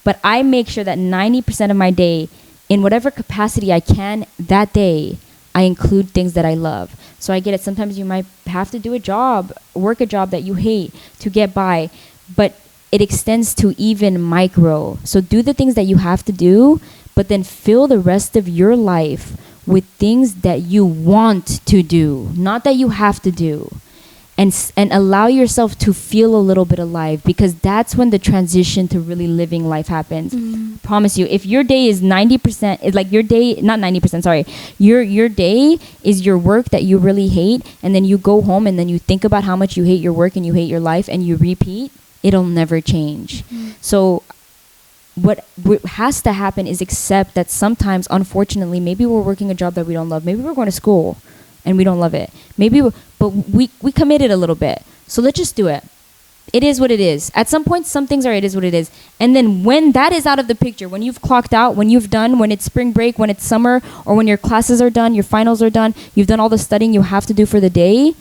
But I make sure that 90% of my day, in whatever capacity I can that day, I include things that I love. So I get it. Sometimes you might have to do a job, work a job that you hate to get by, but it extends to even micro. So do the things that you have to do, but then fill the rest of your life with things that you want to do, not that you have to do. And allow yourself to feel a little bit alive, because that's when the transition to really living life happens. Promise you, if your day is 90%, it's like your day, not 90%, sorry, your day is your work that you really hate, and then you go home and then you think about how much you hate your work and you hate your life and you repeat, it'll never change. So what has to happen is accept that sometimes, unfortunately, maybe we're working a job that we don't love. Maybe we're going to school and we don't love it. But we committed a little bit. So let's just do it. It is what it is. At some point, some things are it is what it is. And then when that is out of the picture, when you've clocked out, when you've done, when it's spring break, when it's summer, or when your classes are done, your finals are done, you've done all the studying you have to do for the day,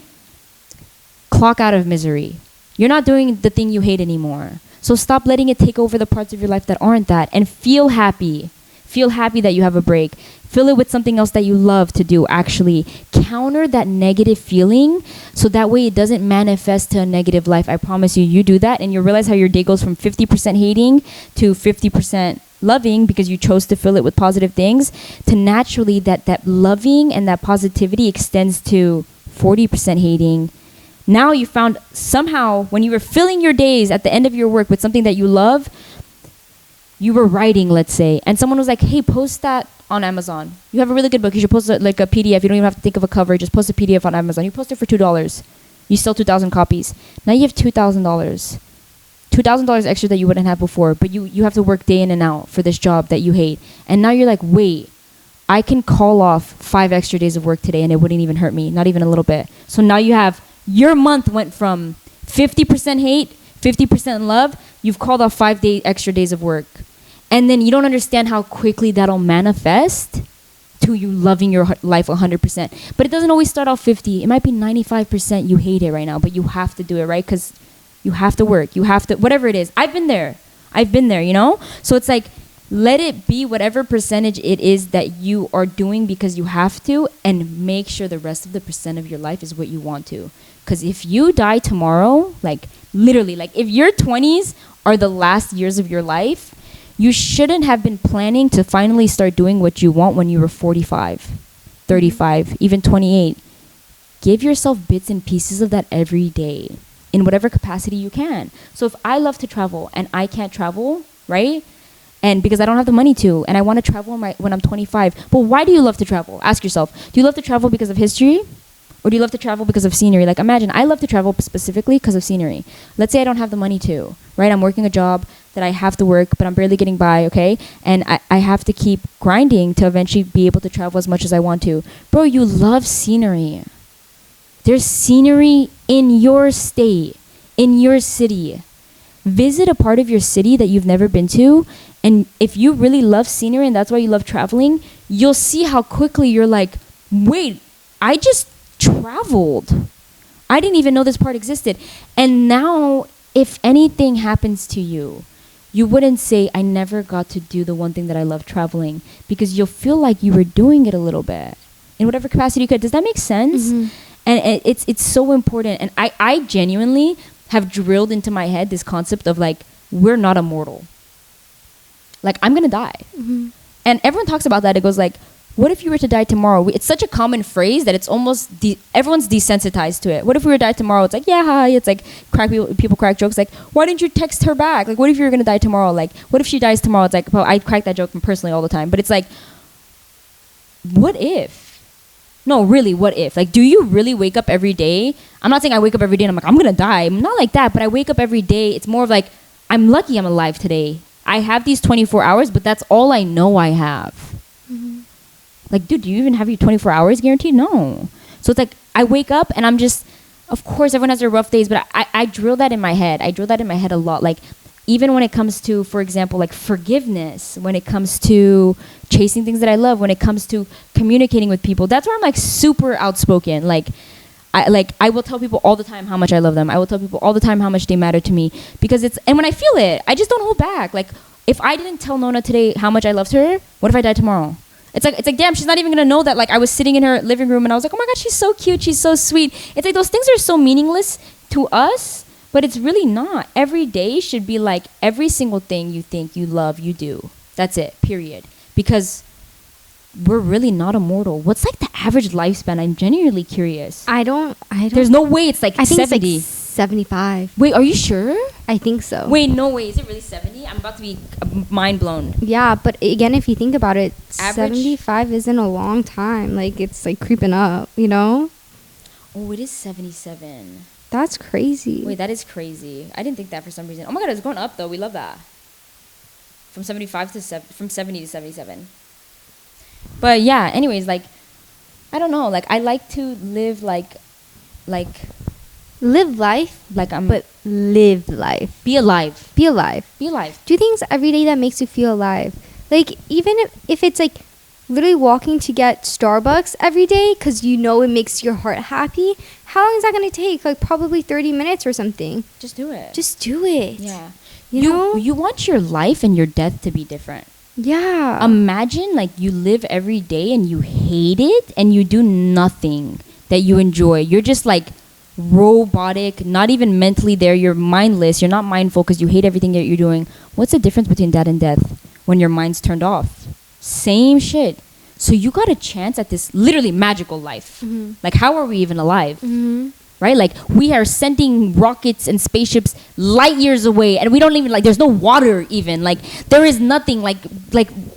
clock out of misery. You're not doing the thing you hate anymore. So stop letting it take over the parts of your life that aren't that, and feel happy. Feel happy that you have a break. Fill it with something else that you love to do, actually. Counter that negative feeling so that way it doesn't manifest to a negative life. I promise you, you do that and you'll realize how your day goes from 50% hating to 50% loving because you chose to fill it with positive things, to naturally that loving and that positivity extends to 40% hating. Now you found somehow when you were filling your days at the end of your work with something that you love, you were writing, let's say, and someone was like, hey, post that on Amazon. You have a really good book. You should post it like a PDF. You don't even have to think of a cover. Just post a PDF on Amazon. You post it for $2. You sell 2,000 copies. Now you have $2,000. $2,000 extra that you wouldn't have before, but you have to work day in and out for this job that you hate. And now you're like, wait, I can call off 5 extra days of work today and it wouldn't even hurt me, not even a little bit. So now you have, your month went from 50% hate, 50% love. You've called off 5 extra days of work. And then you don't understand how quickly that'll manifest to you loving your life 100%. But it doesn't always start off 50. It might be 95% you hate it right now, but you have to do it, right? Because you have to work. You have to, whatever it is. I've been there, you know? So it's like, let it be whatever percentage it is that you are doing because you have to, and make sure the rest of the percent of your life is what you want to. Because if you die tomorrow, like literally, like if your 20s are the last years of your life, you shouldn't have been planning to finally start doing what you want when you were 45, 35, even 28. Give yourself bits and pieces of that every day in whatever capacity you can. So if I love to travel and I can't travel, right? And because I don't have the money to, and I want to travel when I'm 25. But why do you love to travel? Ask yourself, do you love to travel because of history? Or do you love to travel because of scenery? Like imagine, I love to travel specifically because of scenery. Let's say I don't have the money to, right? I'm working a job that I have to work, but I'm barely getting by, okay? And I have to keep grinding to eventually be able to travel as much as I want to. Bro, you love scenery. There's scenery in your state, in your city. Visit a part of your city that you've never been to, and if you really love scenery and that's why you love traveling, you'll see how quickly you're like, wait, I just traveled. I didn't even know this part existed. And now, if anything happens to you, you wouldn't say, I never got to do the one thing that I love, traveling, because you'll feel like you were doing it a little bit in whatever capacity you could. Does that make sense? Mm-hmm. And it's so important. And I genuinely have drilled into my head this concept of like, we're not immortal. Like, I'm going to die. Mm-hmm. And everyone talks about that. It goes like, what if you were to die tomorrow? It's such a common phrase that it's almost everyone's desensitized to it. What if we were to die tomorrow? It's like, yeah, hi. It's like people crack jokes like, why didn't you text her back? Like, what if you were gonna die tomorrow? Like, what if she dies tomorrow? It's like, well, I crack that joke personally all the time. But it's like, what if? No, really, what if? Like, do you really wake up every day? I'm not saying I wake up every day and I'm like, I'm gonna die. I'm not like that. But I wake up every day. It's more of like, I'm lucky I'm alive today. I have these 24 hours, but that's all I know I have. Mm-hmm. Like, dude, do you even have your 24 hours guaranteed? No. So it's like, I wake up and I'm just, of course, everyone has their rough days, but I drill that in my head. I drill that in my head a lot. Like, even when it comes to, for example, like forgiveness, when it comes to chasing things that I love, when it comes to communicating with people, that's where I'm like super outspoken. Like, I will tell people all the time how much I love them. I will tell people all the time how much they matter to me, because and when I feel it, I just don't hold back. Like, if I didn't tell Nona today how much I loved her, what if I died tomorrow? It's like, damn, she's not even gonna know that, like, I was sitting in her living room and I was like, oh my God, she's so cute, she's so sweet. It's like, those things are so meaningless to us, but it's really not. Every day should be like, every single thing you think you love, you do. That's it, period. Because we're really not immortal. What's like the average lifespan? I'm genuinely curious. I don't. There's no way it's like I think 70. it's like 75. Wait, are you sure? I think so. Wait, no way. Is it really 70? I'm about to be mind blown. Yeah, but again, if you think about it, Average? 75 isn't a long time. Like, it's like creeping up, you know? Oh, it is 77. That's crazy. Wait, that is crazy. I didn't think that for some reason. Oh my God, it's going up though. We love that. From 75 to from 70 to 77. But yeah, anyways, like, I don't know. Like, I like to live like Live life, I'm. but live life. Be alive. Be alive. Be alive. Do things every day that makes you feel alive. Like, even if it's like literally walking to get Starbucks every day because you know it makes your heart happy, how long is that going to take? Like, probably 30 minutes or something. Just do it. Just do it. Yeah. You know? You want your life and your death to be different. Yeah. Imagine, like, you live every day and you hate it and you do nothing that you enjoy. You're just like robotic, not even mentally there. You're mindless. You're not mindful because you hate everything that you're doing. What's the difference between that and death when your mind's turned off? Same shit. So you got a chance at this literally magical life. Mm-hmm. Like, how are we even alive? Mm-hmm. Right? Like, we are sending rockets and spaceships light years away, and we don't even, like, there's no water even. Like, there is nothing, like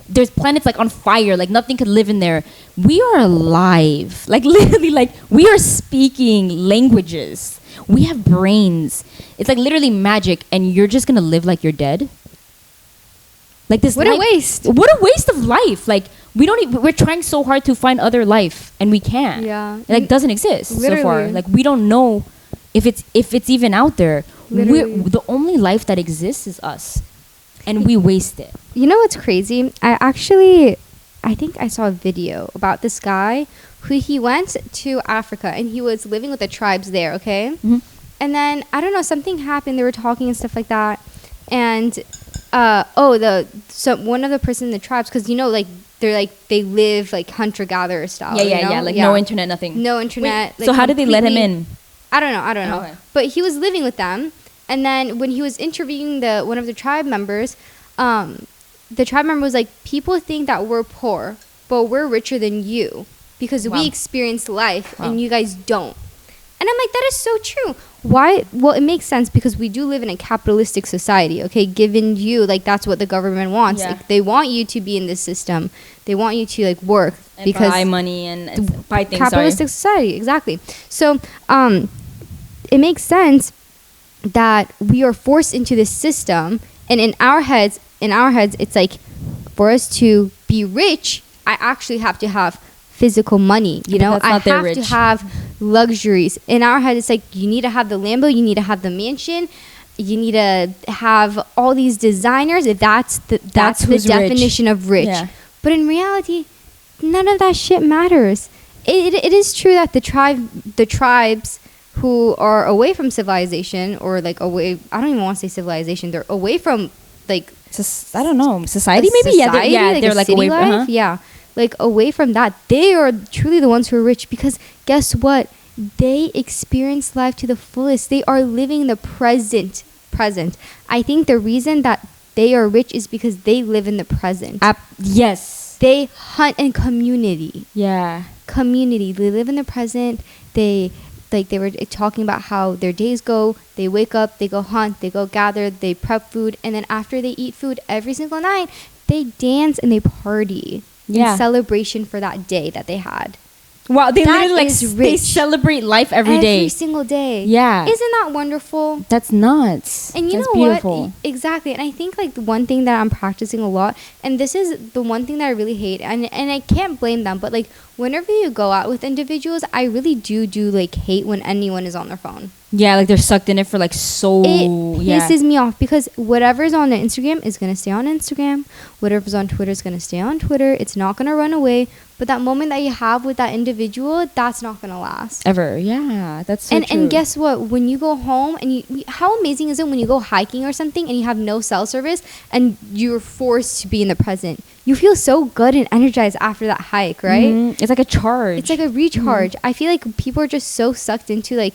there's planets, like, on fire. Like, nothing could live in there. We are alive. Like, literally, like, we are speaking languages. We have brains. It's, like, literally magic, and you're just gonna live like you're dead? Like, this What a waste. What a waste of life. Like, we're trying so hard to find other life, and we can't. Yeah. It, like, doesn't exist so far. Literally. Like, we don't know if it's even out there. Literally. The only life that exists is us, and we waste it. You know what's crazy? I think I saw a video about this guy who he went to Africa and he was living with the tribes there, okay? Mhm. And then, I don't know, something happened. They were talking and stuff like that. And, one of the person in the tribes, because, you know, like, they live, like, hunter-gatherer style. Yeah. Like, no internet, nothing. No internet. Wait, like, so how did they let him completely- in? I don't know. Okay. But he was living with them, and then when he was interviewing one of the tribe members, the tribe member was like, people think that we're poor, but we're richer than you because Wow. we experience life Wow. and you guys don't. And I'm like, that is so true. Why? Well, it makes sense because we do live in a capitalistic society, okay? Given you, like, that's what the government wants. Yeah. Like, they want you to be in this system. They want you to, like, work And because buy money and buy things. capitalistic society, exactly. So it makes sense that we are forced into this system, and in our heads it's like, for us to be rich, I actually have to have physical money, you But know. that's I not their have to rich. have luxuries. In our head, it's like, you need to have the Lambo, you need to have the mansion, you need to have all these designers. That's the That's who's rich. definition of rich. Yeah. But in reality, none of that shit matters. it is true that the tribes who are away from civilization, or like away, I don't even want to say civilization, they're away from like I don't know, society maybe. They're a like city away. life. Yeah, like away from that, they are truly the ones who are rich, because guess what? They experience life to the fullest. They are living the present. I think the reason that they are rich is because they live in the present. Yes. They hunt in community. Yeah. Community. They live in the present. They were talking about how their days go. They wake up, they go hunt, they go gather, they prep food, and then after they eat food every single night, they dance and they party in celebration for that day that they had. Wow, they That literally is they rich. celebrate life every day. Every single day. Yeah. Isn't that wonderful? That's nuts. And you That's know beautiful. what? Exactly. And I think like the one thing that I'm practicing a lot, and this is the one thing that I really hate, and I can't blame them, but like whenever you go out with individuals, I really do like hate when anyone is on their phone. Yeah, like they're sucked in it for like so. It pisses me off, because whatever's on the Instagram is going to stay on Instagram. Whatever's on Twitter is going to stay on Twitter. It's not going to run away. But that moment that you have with that individual, that's not going to last. Ever. Yeah, that's so true. And guess what? When you go home, and how amazing is it when you go hiking or something and you have no cell service and you're forced to be in the present? You feel so good and energized after that hike, right? Mm-hmm. It's like a charge. It's like a recharge. Mm-hmm. I feel like people are just so sucked into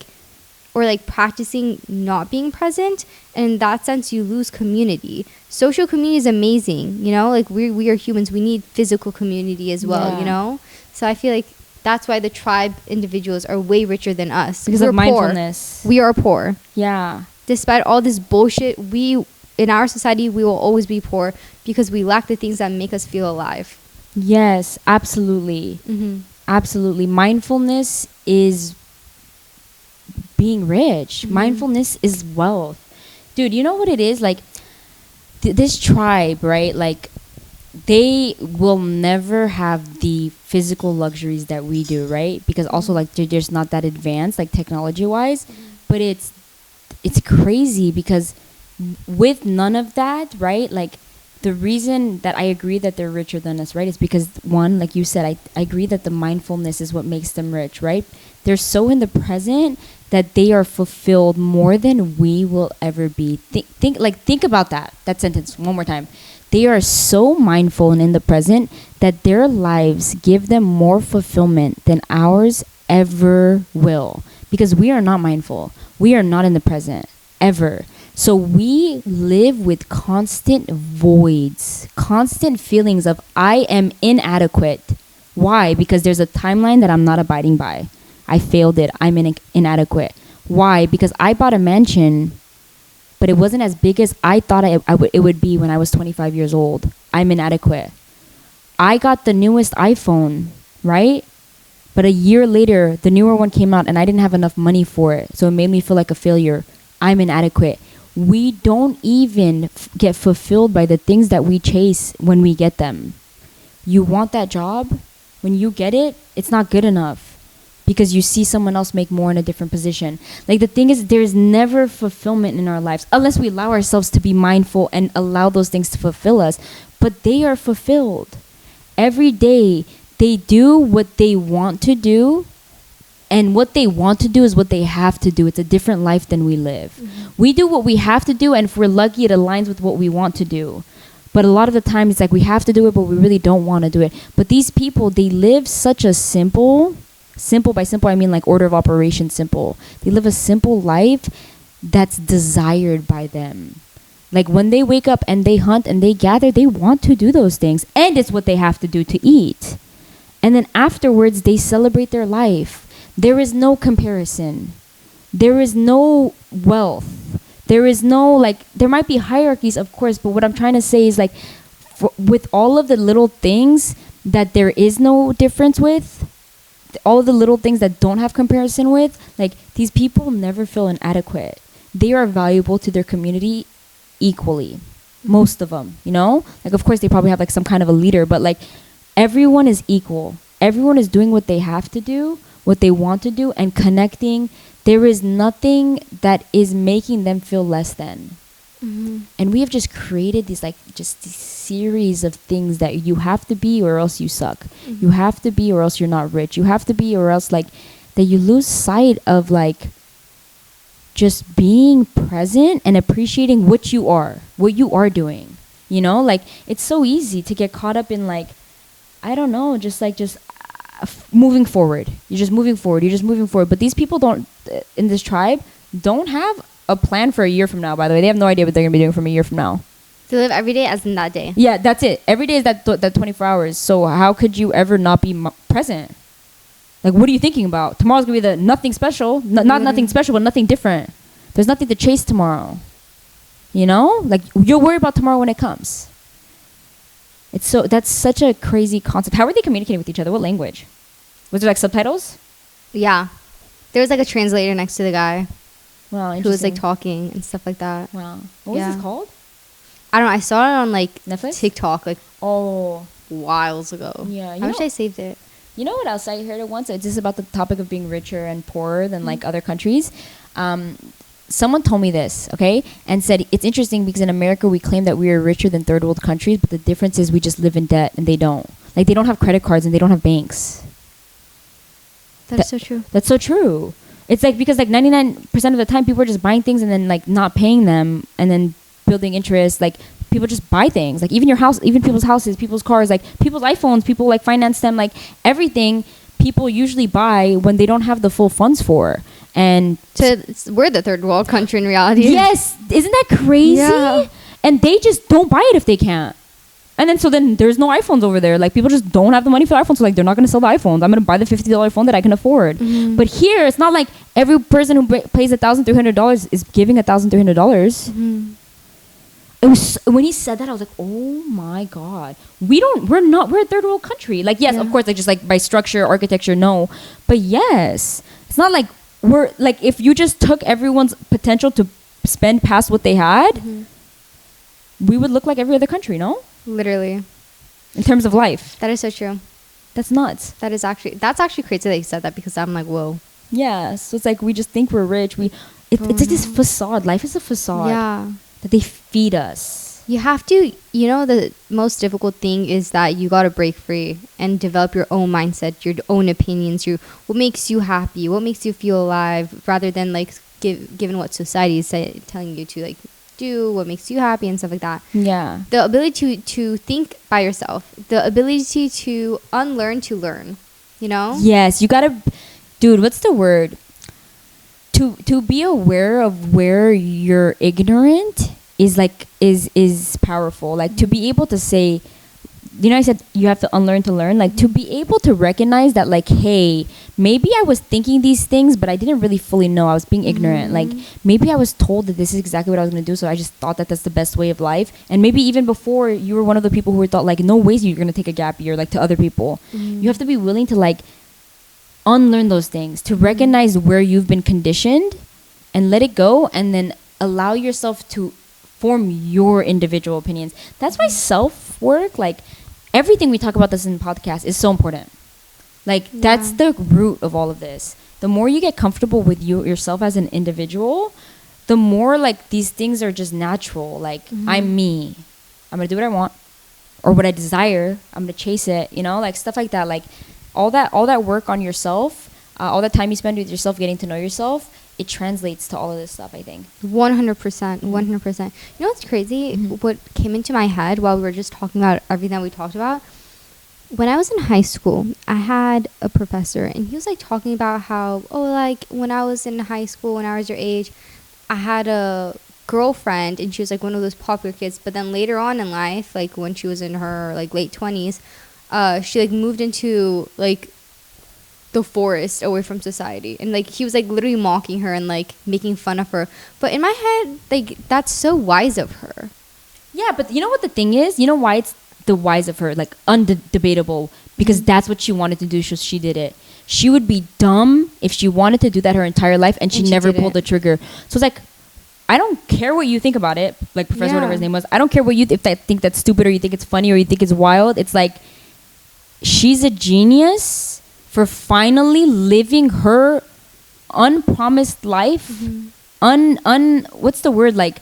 practicing not being present, and in that sense you lose community. Social community is amazing, like we are humans, we need physical community as well. So I feel like that's why the tribe individuals are way richer than us, because of mindfulness. We are poor. Yeah, despite all this bullshit, in our society we will always be poor because we lack the things that make us feel alive. Yes, absolutely. Mm-hmm. Absolutely. Mindfulness is being rich. Mm-hmm. Mindfulness is wealth. Dude, you know what it is? Like, this tribe, right? Like, they will never have the physical luxuries that we do, right? Because also, like, they're just not that advanced, like, technology-wise. Mm-hmm. But it's crazy because with none of that, right? Like, the reason that I agree that they're richer than us, right, is because, one, like you said, I agree that the mindfulness is what makes them rich, right? They're so in the present that they are fulfilled more than we will ever be. Think about that sentence one more time. They are so mindful and in the present that their lives give them more fulfillment than ours ever will. Because we are not mindful. We are not in the present, ever. So we live with constant voids, constant feelings of I am inadequate. Why? Because there's a timeline that I'm not abiding by. I failed it. I'm inadequate. Why? Because I bought a mansion, but it wasn't as big as I thought it would be when I was 25 years old. I'm inadequate. I got the newest iPhone, right? But a year later, the newer one came out and I didn't have enough money for it. So it made me feel like a failure. I'm inadequate. We don't even get fulfilled by the things that we chase when we get them. You want that job? When you get it, it's not good enough because you see someone else make more in a different position. Like, the thing is, there's never fulfillment in our lives unless we allow ourselves to be mindful and allow those things to fulfill us. But they are fulfilled. Every day, they do what they want to do. And what they want to do is what they have to do. It's a different life than we live. Mm-hmm. We do what we have to do, and if we're lucky, it aligns with what we want to do. But a lot of the time, it's like we have to do it, but we really don't want to do it. But these people, they live such a simple, by simple, I mean like order of operation simple. They live a simple life that's desired by them. Like, when they wake up and they hunt and they gather, they want to do those things. And it's what they have to do to eat. And then afterwards, they celebrate their life. There is no comparison. There is no wealth. There is no, like, there might be hierarchies, of course, but what I'm trying to say is, like, with all of the little things that there is no difference with, all of the little things that don't have comparison with, like, these people never feel inadequate. They are valuable to their community equally. Most of them, Like, of course, they probably have, like, some kind of a leader, but, like, everyone is equal. Everyone is doing what they have to do, what they want to do, and connecting. There is nothing that is making them feel less than. And we have just created these like just these series of things that you have to be or else you suck. You have to be or else you're not rich. You have to be or else like that you lose sight of like just being present and appreciating what you are doing. You know, like it's so easy to get caught up in like, I don't know, just moving forward. You're just moving forward. But these people don't, in this tribe, don't have a plan for a year from now, by the way. They have no idea what they're going to be doing from a year from now. To live every day as in that day. Yeah, that's it. Every day is that 24 hours. So how could you ever not be present? Like, what are you thinking about? Tomorrow's going to be the nothing special. Not nothing special, but nothing different. There's nothing to chase tomorrow. You know? Like, you'll worry about tomorrow when it comes. That's such a crazy concept. How are they communicating with each other? What language? Was there like subtitles? Yeah. There was like a translator next to the guy. Wow, who was like talking and stuff like that. Wow. What was this called? I don't know. I saw it on like Netflix? TikTok like whiles ago. Yeah. I wish I saved it. You know what else I heard it once? It's just about the topic of being richer and poorer than like other countries. Someone told me this, okay, and said it's interesting because in America we claim that we are richer than third world countries, but the difference is we just live in debt and they don't. Like they don't have credit cards and they don't have banks. That's so true. That's so true. It's like because like 99% of the time people are just buying things and then like not paying them and then building interest. Like people just buy things. Like even your house, even people's houses, people's cars, like people's iPhones, people like finance them. Like everything people usually buy when they don't have the full funds for. And we're the third world country in reality. Yes, isn't that crazy? Yeah. And they just don't buy it if they can't. And then there's no iPhones over there. Like people just don't have the money for the iPhones. So like they're not going to sell the iPhones. I'm going to buy the $50 phone that I can afford. But here it's not like every person who pays $1,300 is giving $1,300. It was when he said that I was like, oh my god, we're a third world country. Like yes, of course, like just like by structure, architecture, no, but yes, it's not like we're like if you just took everyone's potential to spend past what they had, we would look like every other country, no? Literally. In terms of life. That is so true. That's nuts. That's actually crazy that you said that because I'm like, whoa. Yeah. So it's like we just think we're rich. It's like this facade. Life is a facade. Yeah. That they feed us. You have to, the most difficult thing is that you got to break free and develop your own mindset, your own opinions, what makes you happy, what makes you feel alive, rather than like given what society is telling you to like do, what makes you happy and stuff like that. Yeah. The ability to think by yourself, the ability to unlearn to learn, Yes, you got to, dude, what's the word? To be aware of where you're ignorant is powerful. Like to be able to say, I said you have to unlearn to learn. Like to be able to recognize that, like, hey, maybe I was thinking these things, but I didn't really fully know. I was being ignorant. Like maybe I was told that this is exactly what I was going to do, so I just thought that that's the best way of life. And maybe even before you were one of the people who thought like, no ways you're going to take a gap year, like to other people. You have to be willing to like unlearn those things, to recognize where you've been conditioned and let it go, and then allow yourself to form your individual opinions. That's why self-work, like everything we talk about this in the podcast, is so important. Like that's the root of all of this. The more you get comfortable with yourself as an individual, the more like these things are just natural. Like I'm me, I'm gonna do what I want or what I desire, I'm gonna chase it, like stuff like that. Like all that work on yourself, all that time you spend with yourself, getting to know yourself, it translates to all of this stuff, I think. 100%. 100%. You know what's crazy? What came into my head while we were just talking about everything that we talked about? When I was in high school, I had a professor, and he was like talking about how, like when I was in high school, when I was your age, I had a girlfriend, and she was like one of those popular kids. But then later on in life, like when she was in her like late 20s, she like moved into like the forest away from society, and like he was like literally mocking her and like making fun of her. But in my head, like that's so wise of her. Yeah, but you know what the thing is? You know why it's the wise of her, like undebatable, because that's what she wanted to do, so she did it. She would be dumb if she wanted to do that her entire life and she never pulled the trigger. So it's like, I don't care what you think about it, like Professor whatever his name was. I don't care what you if I think that's stupid or you think it's funny or you think it's wild. It's like she's a genius for finally living her unpromised life, what's the word, like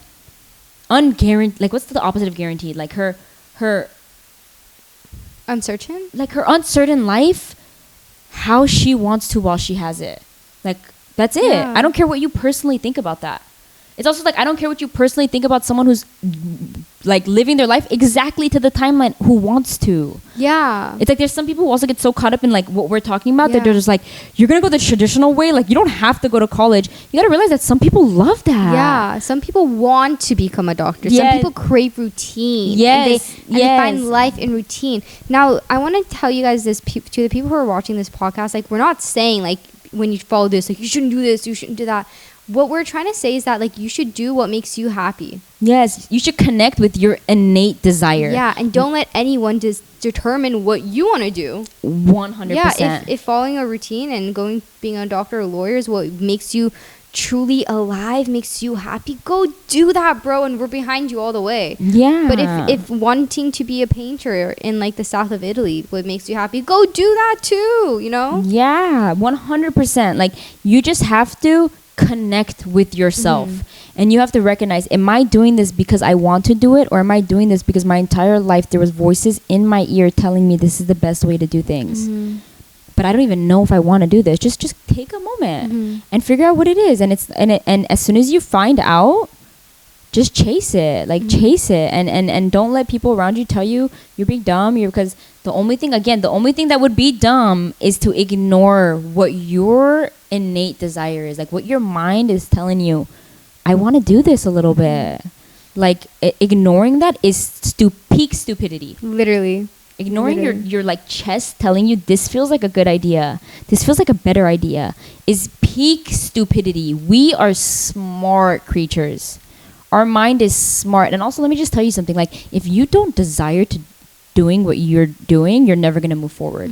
unguaranteed, like what's the opposite of guaranteed? Like her Uncertain? like her uncertain life, how she wants to while she has it. Like that's it. Yeah. I don't care what you personally think about that. It's also like I don't care what you personally think about someone who's like living their life exactly to the timeline who wants to. Yeah. It's like there's some people who also get so caught up in like what we're talking about that Yeah. they're just like, you're gonna go the traditional way. Like you don't have to go to college. You gotta realize that some people love that. Yeah, some people want to become a doctor. Yes. Some people crave routine. Yes, and they yes. find life in routine. Now, I want to tell you guys this to the people who are watching this podcast. Like, we're not saying like when you follow this, like you shouldn't do this, you shouldn't do that. What we're trying to say is that like you should do what makes you happy. Yes, you should connect with your innate desire. Yeah, and don't let anyone determine what you want to do. 100%. Yeah, if following a routine and being a doctor or lawyer is what makes you truly alive, makes you happy, go do that, bro, and we're behind you all the way. Yeah. But if wanting to be a painter in like the south of Italy, what makes you happy, go do that too, you know? Yeah, 100%. Like you just have to connect with yourself. And you have to recognize, am I doing this because I want to do it, or am I doing this because my entire life there was voices in my ear telling me this is the best way to do things? But I don't even know if I want to do this. Just take a moment and figure out what it is. And and as soon as you find out, just chase it. Like chase it, and don't let people around you tell you you're being dumb. Because the only thing that would be dumb is to ignore what your innate desire is, like what your mind is telling you. I want to do this a little bit. Like ignoring that is peak stupidity. Literally. Ignoring Literally. your like chest telling you this feels like a good idea, this feels like a better idea, is peak stupidity. We are smart creatures. Our mind is smart. And also, let me just tell you something. Like, if you don't desire to doing what you're doing, you're never going to move forward.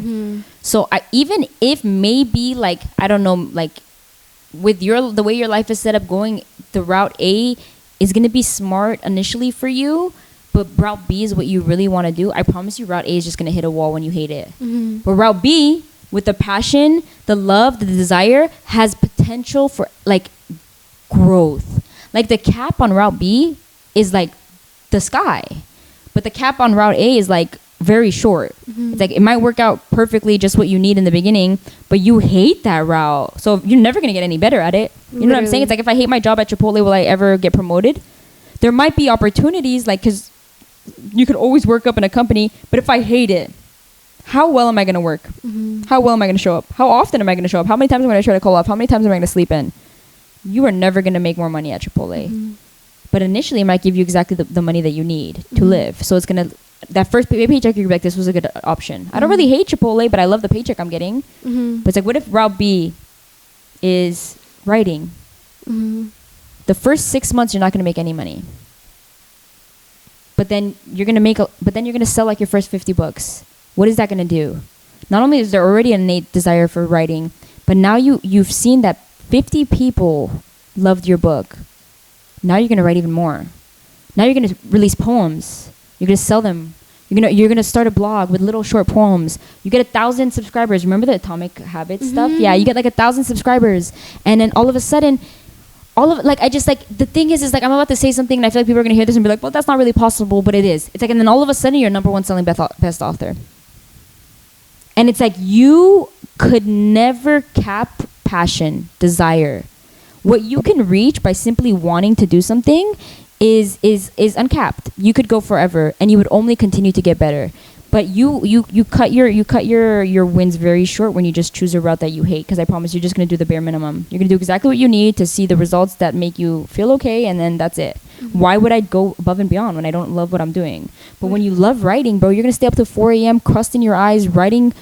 So even if maybe like, I don't know, like with the way your life is set up, going the route A is going to be smart initially for you, but route B is what you really want to do. I promise you route A is just going to hit a wall when you hate it. But route B, with the passion, the love, the desire, has potential for like growth. Like the cap on route B is like the sky, but the cap on route A is like very short. It's like it might work out perfectly, just what you need in the beginning, but you hate that route, so you're never gonna get any better at it. You know what I'm saying? It's like if I hate my job at Chipotle, will I ever get promoted? There might be opportunities, like, because you could always work up in a company, but if I hate it, how well am I gonna work? How well am I gonna show up? How often am I gonna show up? How many times am I gonna try to call off? How many times am I gonna sleep in? You are never gonna make more money at Chipotle. But initially, it might give you exactly the money that you need to live. So it's gonna, that first paycheck, you're like, this was a good option. I don't really hate Chipotle, but I love the paycheck I'm getting. But it's like, what if route B is writing? The first 6 months, you're not gonna make any money. But then you're gonna sell like your first 50 books. What is that gonna do? Not only is there already an innate desire for writing, but now you've seen that 50 people loved your book. Now you're gonna write even more. Now you're gonna release poems. You're gonna sell them. You're gonna start a blog with little short poems. You get 1,000 subscribers. Remember the Atomic Habits stuff? Yeah, you get like 1,000 subscribers, and then all of a sudden, the thing is like I'm about to say something, and I feel like people are gonna hear this and be like, well, that's not really possible, but it is. It's like, and then all of a sudden, you're #1 selling best author. And it's like you could never cap passion, desire. What you can reach by simply wanting to do something is uncapped. You could go forever, and you would only continue to get better. But you cut your wins very short when you just choose a route that you hate. Because I promise you're just gonna do the bare minimum. You're gonna do exactly what you need to see the results that make you feel okay, and then that's it. Why would I go above and beyond when I don't love what I'm doing? But when you love writing, bro, you're gonna stay up to 4 a.m. crust in your eyes, writing.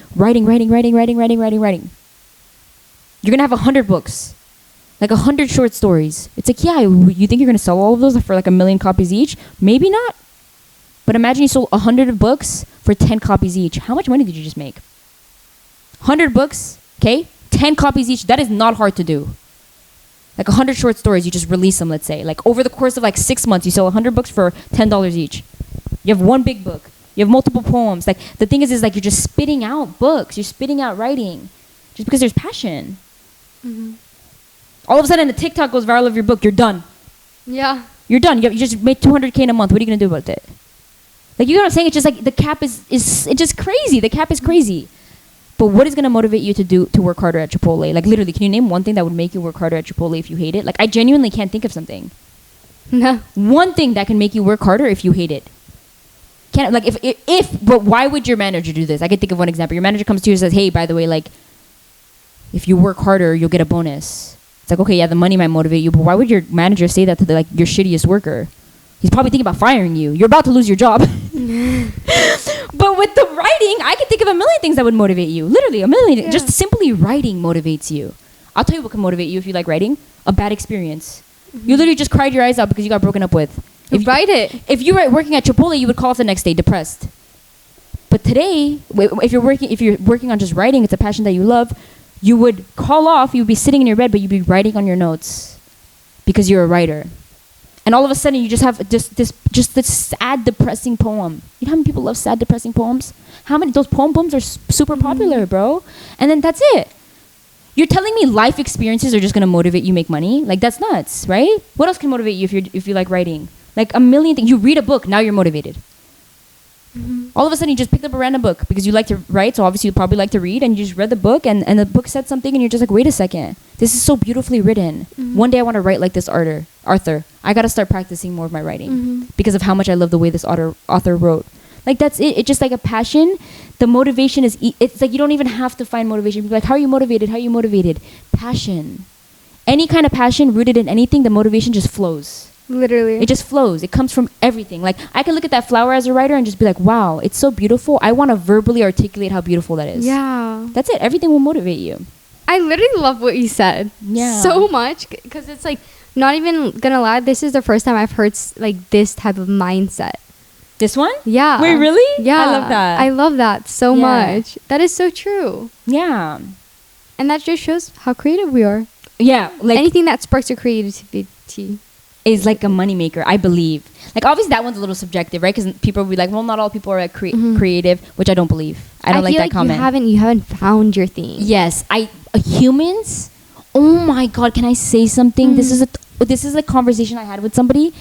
You're gonna have 100 books, like 100 short stories. It's like, yeah, you think you're gonna sell all of those for like 1 million copies each? Maybe not. But imagine you sold 100 books for 10 copies each. How much money did you just make? 100 books, okay? 10 copies each. That is not hard to do. Like 100 short stories, you just release them, let's say. Like over the course of like 6 months, you sell 100 books for $10 each. You have one big book. You have multiple poems. Like the thing is like you're just spitting out books. You're spitting out writing. Just because there's passion. All of a sudden, a TikTok goes viral of your book. You're done. Yeah. You're done. You just made 200K in a month. What are you gonna do about it? Like, you know what I'm saying? It's just like the cap is it's just crazy. The cap is crazy. But what is gonna motivate you to work harder at Chipotle? Like, literally, can you name one thing that would make you work harder at Chipotle if you hate it? Like, I genuinely can't think of something. No. One thing that can make you work harder if you hate it. Can't, like, but why would your manager do this? I can think of one example. Your manager comes to you and says, hey, by the way, like, if you work harder, you'll get a bonus. It's like, okay, yeah, the money might motivate you, but why would your manager say that to like your shittiest worker? He's probably thinking about firing you. You're about to lose your job. But with the writing, I can think of a million things that would motivate you. Literally, a million. Yeah. Just simply writing motivates you. I'll tell you what can motivate you if you like writing. A bad experience. You literally just cried your eyes out because you got broken up with. Write it. If you were working at Chipotle, you would call off the next day depressed. But today, if you're working on just writing, it's a passion that you love, you would call off, you'd be sitting in your bed, but you'd be writing on your notes because you're a writer. And all of a sudden, you just have this sad, depressing poem. You know how many people love sad, depressing poems? How many? Those poems are super popular, bro. And then that's it. You're telling me life experiences are just gonna motivate you make money? Like, that's nuts, right? What else can motivate you if you like writing? Like, a million things. You read a book, now you're motivated. All of a sudden, you just picked up a random book because you like to write, so obviously you probably like to read, and you just read the book, and the book said something, and you're just like, wait a second, this is so beautifully written. One day I want to write like this Arthur. I got to start practicing more of my writing because of how much I love the way this author wrote. Like, that's it. It's just like a passion. The motivation is, it's like you don't even have to find motivation. People are like, how are you motivated? How are you motivated? Passion. Any kind of passion rooted in anything, the motivation just flows. Literally. It just flows. It comes from everything. Like, I can look at that flower as a writer and just be like, wow, it's so beautiful. I want to verbally articulate how beautiful that is. Yeah. That's it. Everything will motivate you. I literally love what you said. Yeah. So much. Because it's like, not even gonna lie, this is the first time I've heard like this type of mindset. This one? Yeah. Wait, really? Yeah. I love that. I love that so much. That is so true. Yeah. And that just shows how creative we are. Yeah. Like, anything that sparks your creativity is like a moneymaker, I believe. Like, obviously that one's a little subjective, right? Because people will be like, well, not all people are like creative, which I don't believe. I don't like feel that comment. You haven't found your thing. Yes, humans. Oh my God, can I say something? This is a conversation I had with somebody,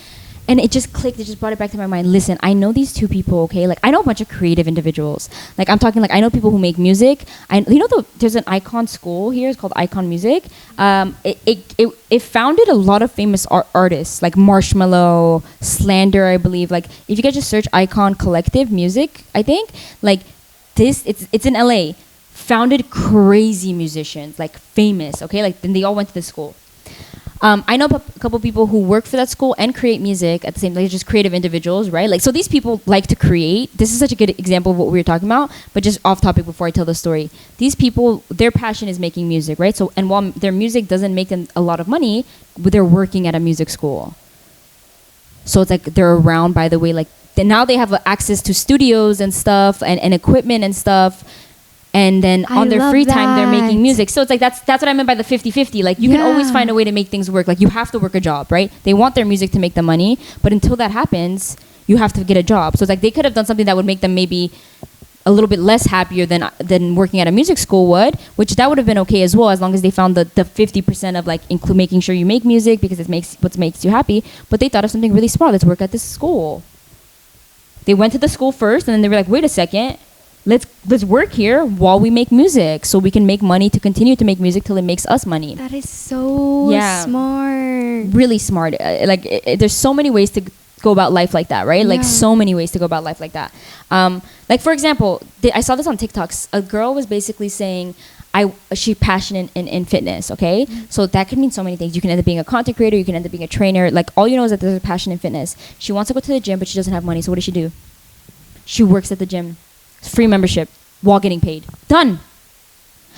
and it just clicked. It just brought it back to my mind. Listen, I know these two people. Okay, like, I know a bunch of creative individuals. Like, I'm talking, like, I know people who make music. There's an Icon school here. It's called Icon Music. It founded a lot of famous artists like Marshmello, Slander, I believe. Like, if you guys just search Icon Collective Music, I think, like, it's in LA. Founded crazy musicians, like, famous. Okay, like, then they all went to this school. I know a couple people who work for that school and create music at the same time. Like, just creative individuals, right? Like, so these people like to create. This is such a good example of what we were talking about, but just off topic before I tell the story. These people, their passion is making music, right? So, and while their music doesn't make them a lot of money, but they're working at a music school. So it's like they're around, by the way, like, now they have access to studios and stuff and equipment and stuff. And then on their free time, they're making music. So it's like, that's what I meant by the 50-50. Like, you can always find a way to make things work. Like, you have to work a job, right? They want their music to make them money. But until that happens, you have to get a job. So it's like they could have done something that would make them maybe a little bit less happier than working at a music school would, which that would have been okay as well, as long as they found the 50% of, like, making sure you make music because it makes what makes you happy. But they thought of something really smart. Let's work at this school. They went to the school first, and then they were like, wait a second. Let's work here while we make music, so we can make money to continue to make music till it makes us money. That is so smart. Really smart. There's so many ways to go about life like that, right? Like, so many ways to go about life like that. Like, for example, I saw this on TikToks. A girl was basically saying, she's passionate in fitness, okay? So that could mean so many things. You can end up being a content creator. You can end up being a trainer. Like, all you know is that there's a passion in fitness. She wants to go to the gym, but she doesn't have money. So what does she do? She works at the gym. Free membership while getting paid. Done.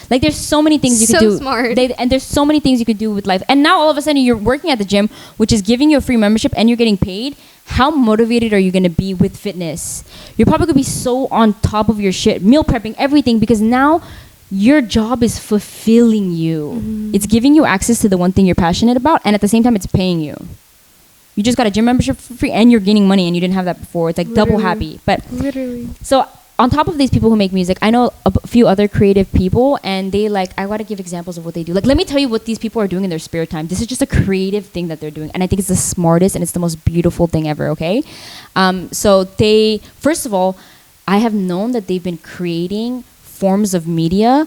Like, there's so many things you could do. So smart. And there's so many things you could do with life. And now all of a sudden you're working at the gym, which is giving you a free membership, and you're getting paid. How motivated are you going to be with fitness? You're probably going to be so on top of your shit, meal prepping, everything, because now your job is fulfilling you. It's giving you access to the one thing you're passionate about, and at the same time, it's paying you. You just got a gym membership for free, and you're gaining money, and you didn't have that before. It's like double happy. But literally. So on top of these people who make music, I know a few other creative people, and they like, I want to give examples of what they do. Like, let me tell you what these people are doing in their spare time. This is just a creative thing that they're doing, and I think it's the smartest and it's the most beautiful thing ever. Okay, so they, first of all, I have known that they've been creating forms of media,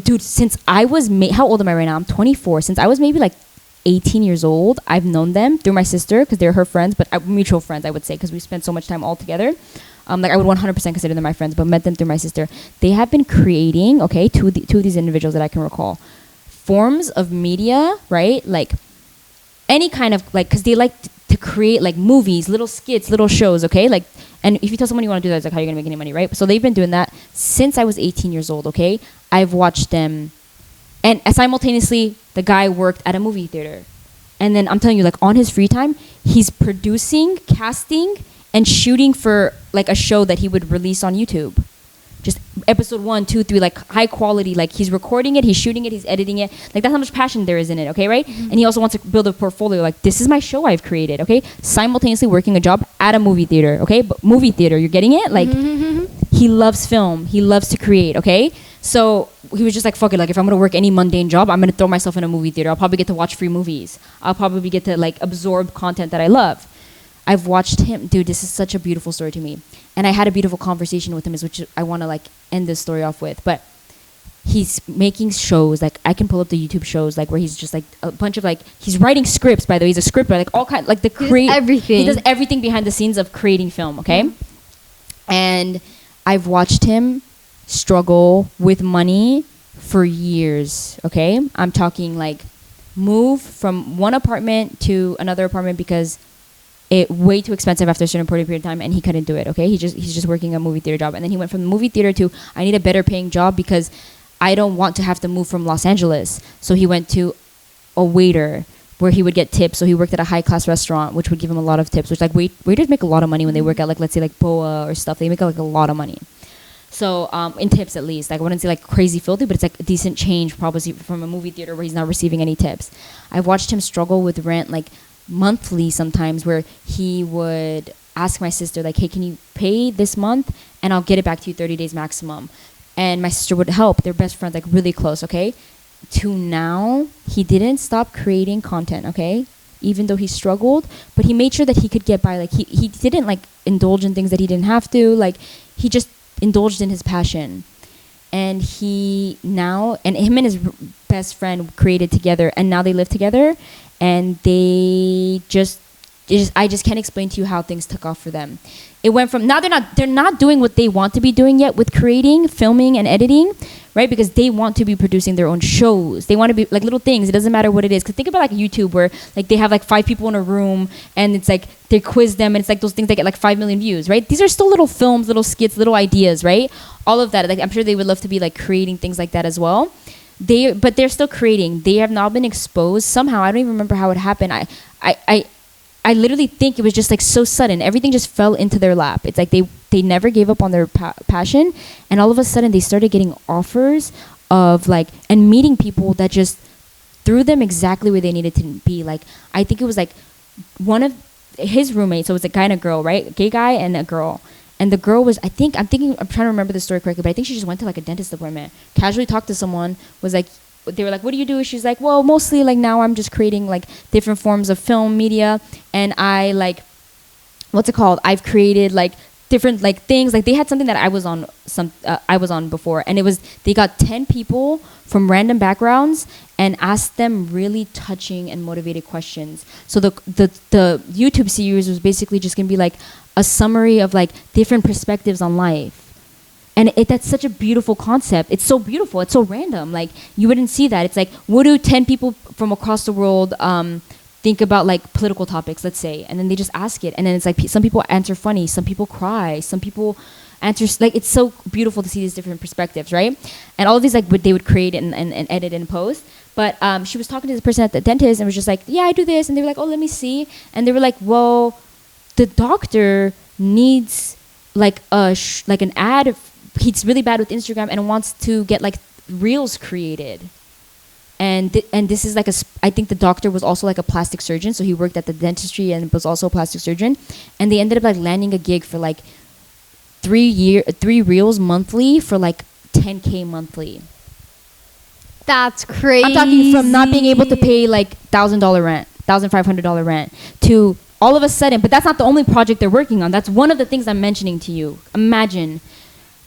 dude, since I was how old am I right now? I'm 24. Since I was maybe like 18 years old, I've known them through my sister because they're her friends, but mutual friends, I would say, because we spent so much time all together. Like, I would 100% consider them my friends, but met them through my sister. They have been creating, okay, two of these individuals that I can recall, forms of media, right? Like, any kind of, like, because they like to create, like, movies, little skits, little shows, okay? Like, and if you tell someone you want to do that, it's like, how are you going to make any money, right? So they've been doing that since I was 18 years old, okay? I've watched them. And simultaneously, the guy worked at a movie theater. And then I'm telling you, like, on his free time, he's producing, casting, and shooting for like a show that he would release on YouTube. Just episode 1, 2, 3, like high quality, like he's recording it, he's shooting it, he's editing it. Like, that's how much passion there is in it, okay, right? And he also wants to build a portfolio, like, this is my show I've created, okay? Simultaneously working a job at a movie theater, okay? But movie theater, you're getting it? Like, he loves film, he loves to create, okay? So he was just like, fuck it, like, if I'm gonna work any mundane job, I'm gonna throw myself in a movie theater. I'll probably get to watch free movies. I'll probably get to like absorb content that I love. I've watched him, dude, this is such a beautiful story to me. And I had a beautiful conversation with him, which I want to like end this story off with. But he's making shows, like, I can pull up the YouTube shows, like, where he's just like a bunch of like, he's writing scripts, by the way, he's a scriptwriter, like all kind, like the create everything. He does everything behind the scenes of creating film, okay? And I've watched him struggle with money for years, okay? I'm talking like move from one apartment to another apartment because it way too expensive after a certain period of time, and he couldn't do it, okay? He's just working a movie theater job. And then he went from the movie theater to, I need a better paying job because I don't want to have to move from Los Angeles. So he went to a waiter where he would get tips. So he worked at a high class restaurant, which would give him a lot of tips, which like waiters make a lot of money when they work at like, let's say like BOA or stuff. They make like a lot of money. So in tips at least, like I wouldn't say like crazy filthy, but it's like a decent change probably from a movie theater where he's not receiving any tips. I've watched him struggle with rent like monthly sometimes, where he would ask my sister like, hey, can you pay this month and I'll get it back to you 30 days maximum. And my sister would help. They're best friends, like really close, okay? To now, he didn't stop creating content, okay? Even though he struggled, but he made sure that he could get by. Like he didn't like indulge in things that he didn't have to. Like he just indulged in his passion. And he now, and him and his best friend created together, and now they live together, and they just I just can't explain to you how things took off for them. It went from, now they're not doing what they want to be doing yet with creating, filming, and editing, right? Because they want to be producing their own shows. They want to be like little things. It doesn't matter what it is. Because think about like YouTube, where like they have like 5 people in a room, and it's like they quiz them, and it's like those things that get like 5 million views, right? These are still little films, little skits, little ideas, right? All of that. Like I'm sure they would love to be like creating things like that as well. But they're still creating. They have now been exposed somehow. I don't even remember how it happened. I literally think it was just like so sudden. Everything just fell into their lap. It's like they never gave up on their passion, and all of a sudden they started getting offers of like, and meeting people that just threw them exactly where they needed to be. Like I think it was like one of his roommates, so it was a guy and a girl, right? A gay guy and a girl. And the girl was, I'm trying to remember the story correctly, but I think she just went to like a dentist appointment, casually talked to someone, was like, they were like, what do you do? She's like, well, mostly like now I'm just creating like different forms of film media, and I like, what's it called? I've created like different like things. Like they had something that I was on before, and it was, they got 10 people from random backgrounds and asked them really touching and motivated questions. So the YouTube series was basically just gonna be like a summary of like different perspectives on life. And that's such a beautiful concept. It's so beautiful. It's so random. Like you wouldn't see that. It's like, what do 10 people from across the world think about like political topics, let's say, and then they just ask it. And then it's like some people answer funny, some people cry, some people answer, like it's so beautiful to see these different perspectives, right? And all of these like they would create and edit and post. But she was talking to this person at the dentist and was just like, yeah, I do this. And they were like, oh, let me see. And they were like, well, the doctor needs like like an ad. He's really bad with Instagram and wants to get like reels created. And this is like I think the doctor was also like a plastic surgeon, so he worked at the dentistry and was also a plastic surgeon. And they ended up like landing a gig for like 3 reels monthly for like 10K monthly. That's crazy. I'm talking from not being able to pay like $1,000 rent, $1,500 rent, to all of a sudden. But that's not the only project they're working on. That's one of the things I'm mentioning to you. Imagine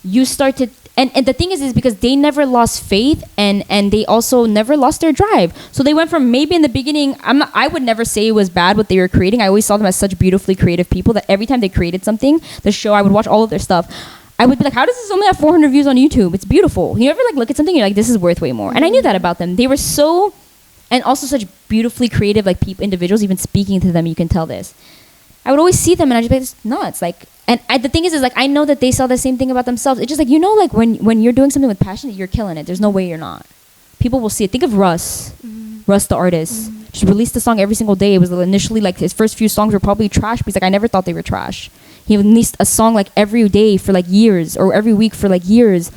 you start to, and the thing is because they never lost faith, and they also never lost their drive. So they went from, maybe in the beginning, I would never say it was bad what they were creating. I always saw them as such beautifully creative people that every time they created something, the show, I would watch all of their stuff. I would be like, how does this only have 400 views on YouTube? It's beautiful. You ever like look at something, you're like, this is worth way more. And I knew that about them. They were so, and also such beautifully creative, like individuals. Even speaking to them, you can tell this. I would always see them and I'd just be like, it's nuts. Like, and the thing is like, I know that they saw the same thing about themselves. It's just like, like when you're doing something with passion, you're killing it. There's no way you're not. People will see it. Think of Russ. Russ the artist. She released a song every single day. It was initially like his first few songs were probably trash, but he's like, I never thought they were trash. He released a song like every day for like years, or every week for like years.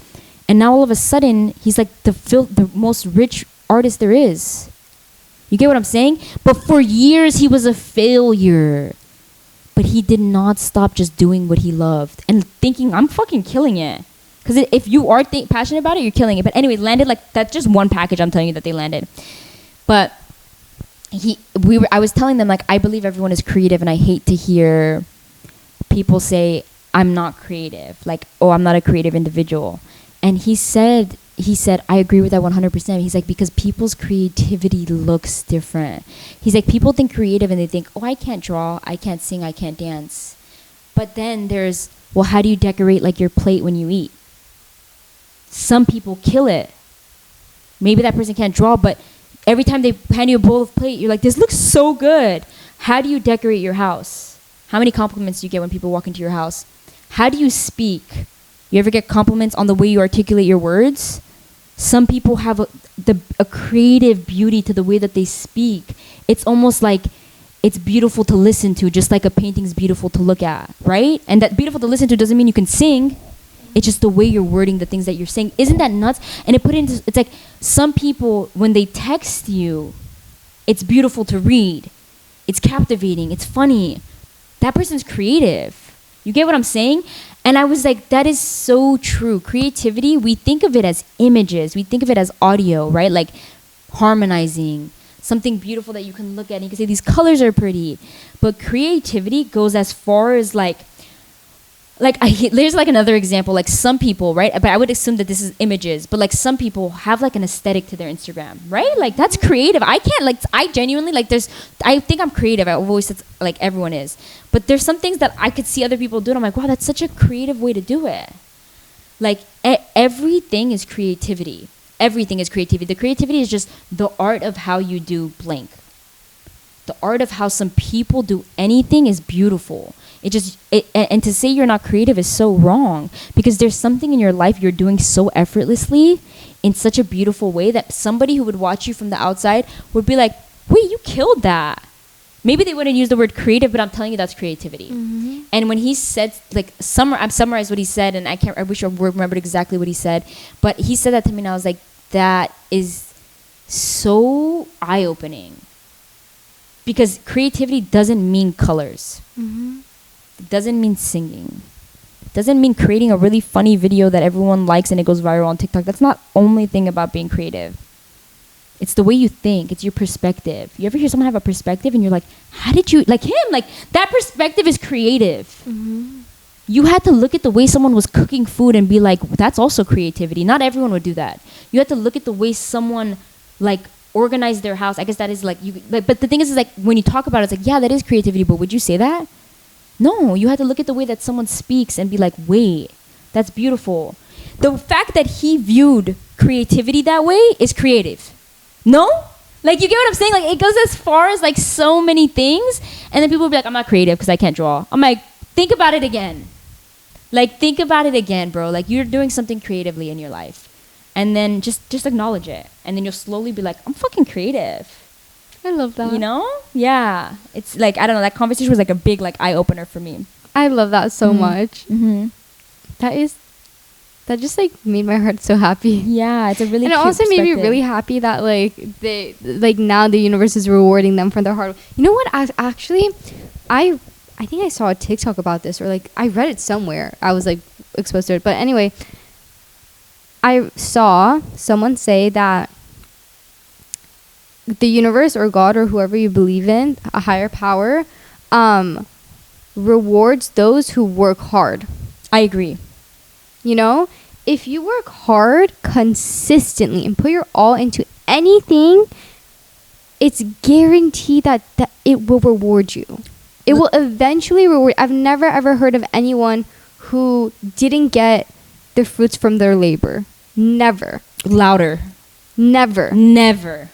And now all of a sudden, he's like the most rich artist there is. You get what I'm saying? But for years, he was a failure. But he did not stop just doing what he loved and thinking, I'm fucking killing it. Because if you are passionate about it, you're killing it. But anyway, landed like, that's just one package I'm telling you that they landed. But I was telling them, like, I believe everyone is creative, and I hate to hear people say, I'm not creative. Like, oh, I'm not a creative individual. And he said, I agree with that 100%. He's like, because people's creativity looks different. He's like, people think creative and they think, oh, I can't draw, I can't sing, I can't dance. But then there's, well, how do you decorate like your plate when you eat? Some people kill it. Maybe that person can't draw, but every time they hand you a bowl of plate, you're like, this looks so good. How do you decorate your house? How many compliments do you get when people walk into your house? How do you speak? You ever get compliments on the way you articulate your words? Some people have a creative beauty to the way that they speak. It's almost like it's beautiful to listen to, just like a painting's beautiful to look at, right? And that beautiful to listen to doesn't mean you can sing. It's just the way you're wording the things that you're saying. Isn't that nuts? And it's like some people, when they text you, it's beautiful to read. It's captivating. It's funny. That person's creative. You get what I'm saying? And I was like, that is so true. Creativity, we think of it as images. We think of it as audio, right? Like harmonizing, something beautiful that you can look at and you can say, these colors are pretty. But creativity goes as far as there's like another example, like some people, right? But I would assume that this is images, but like some people have like an aesthetic to their Instagram, right? Like that's creative. I can't, like, I genuinely, like, I think I'm creative. I've always said, like, everyone is. But there's some things that I could see other people do and I'm like, wow, that's such a creative way to do it. Like everything is creativity. Everything is creativity. The creativity is just the art of how you do blank. The art of how some people do anything is beautiful. And to say you're not creative is so wrong, because there's something in your life you're doing so effortlessly in such a beautiful way that somebody who would watch you from the outside would be like, wait, you killed that. Maybe they wouldn't use the word creative, but I'm telling you that's creativity. Mm-hmm. And when he said, like, I've summarized what he said, and I wish I remembered exactly what he said, but he said that to me and I was like, that is so eye-opening. Because creativity doesn't mean colors. Mm-hmm. It doesn't mean singing. It doesn't mean creating a really funny video that everyone likes and it goes viral on TikTok. That's not the only thing about being creative. It's the way you think. It's your perspective. You ever hear someone have a perspective and you're like, how did you, like him, like that perspective is creative. Mm-hmm. You had to look at the way someone was cooking food and be like, that's also creativity. Not everyone would do that. You had to look at the way someone like organized their house. I guess that is like, but the thing is like when you talk about it, it's like, yeah, that is creativity, but would you say that? No, you had to look at the way that someone speaks and be like, wait, that's beautiful. The fact that he viewed creativity that way is creative. No? Like, you get what I'm saying? Like, it goes as far as, like, so many things. And then people will be like, I'm not creative because I can't draw. I'm like, think about it again. Like, think about it again, bro. Like, you're doing something creatively in your life. And then just acknowledge it. And then you'll slowly be like, I'm fucking creative. I love that. You know? Yeah. It's like, I don't know, that conversation was like a big like eye-opener for me. I love that so much. Mm-hmm. That just like made my heart so happy. Yeah, it's a really and cute it also made me really happy that like now the universe is rewarding them for their hard work. You know what? I I think I saw a TikTok about this, or like I read it somewhere. I was like exposed to it. But anyway, I saw someone say that the universe or God or whoever you believe in, a higher power, rewards those who work hard. I agree. You know, if you work hard consistently and put your all into anything, it's guaranteed that it will reward you. It will eventually reward. I've never ever heard of anyone who didn't get the fruits from their labor. Never. Louder. Never. Never.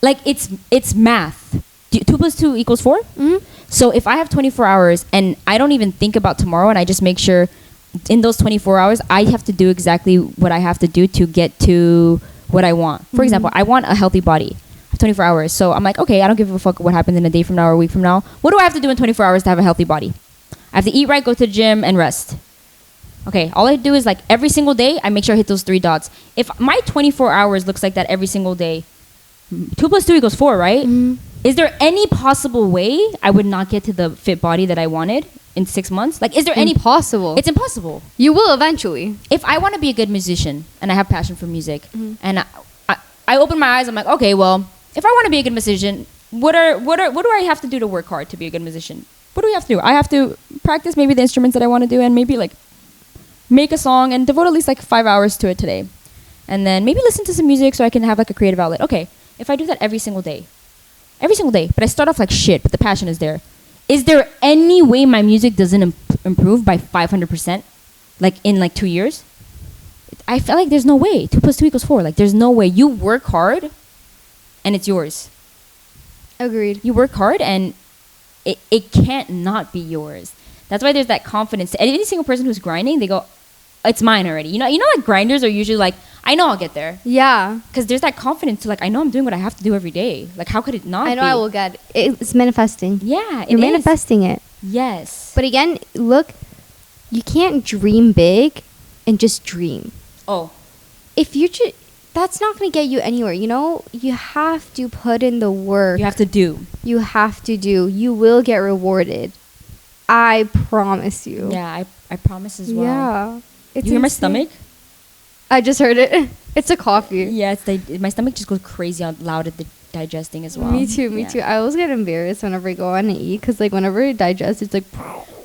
Like it's math. 2 + 2 = 4. Mm-hmm. So if I have 24 hours and I don't even think about tomorrow, and I just make sure in those 24 hours I have to do exactly what I have to do to get to what I want. For example, I want a healthy body. 24 hours. So I'm like, okay, I don't give a fuck what happens in a day from now or a week from now. What do I have to do in 24 hours to have a healthy body? I have to eat right, go to the gym, and rest. Okay, all I do is like every single day, I make sure I hit those 3 dots. If my 24 hours looks like that every single day, 2 + 2 = 4, right? Mm-hmm. Is there any possible way I would not get to the fit body that I wanted in 6 months? Like, is there any... Impossible. It's impossible. You will eventually. If I want to be a good musician and I have passion for music, and I open my eyes, I'm like, okay, well, if I want to be a good musician, what do I have to do to work hard to be a good musician? What do we have to do? I have to practice maybe the instruments that I want to do, and maybe like make a song and devote at least like 5 hours to it today. And then maybe listen to some music so I can have like a creative outlet. Okay, if I do that every single day, but I start off like shit, but the passion is there. Is there any way my music doesn't improve by 500%? Like in like 2 years? I feel like there's no way. 2 + 2 = 4. Like there's no way. You work hard and it's yours. Agreed. You work hard and it can't not be yours. That's why there's that confidence. Any single person who's grinding, they go, it's mine already. You know, like grinders are usually like, I know I'll get there. Yeah. Because there's that confidence to like, I know I'm doing what I have to do every day. Like, how could it not be? I know I will get it. It's manifesting. Yeah, You're manifesting it. Yes. But again, look, you can't dream big and just dream. Oh. If you just... That's not going to get you anywhere, you know? You have to put in the work. You have to do. You have to do. You will get rewarded. I promise you. Yeah, I promise as well. Yeah. It's You hear my insane. stomach? I just heard it. It's a coffee. Yeah, my stomach just goes crazy out loud at the digesting as well. Me too. I always get embarrassed whenever I go on and eat because, like, whenever it digests, it's like...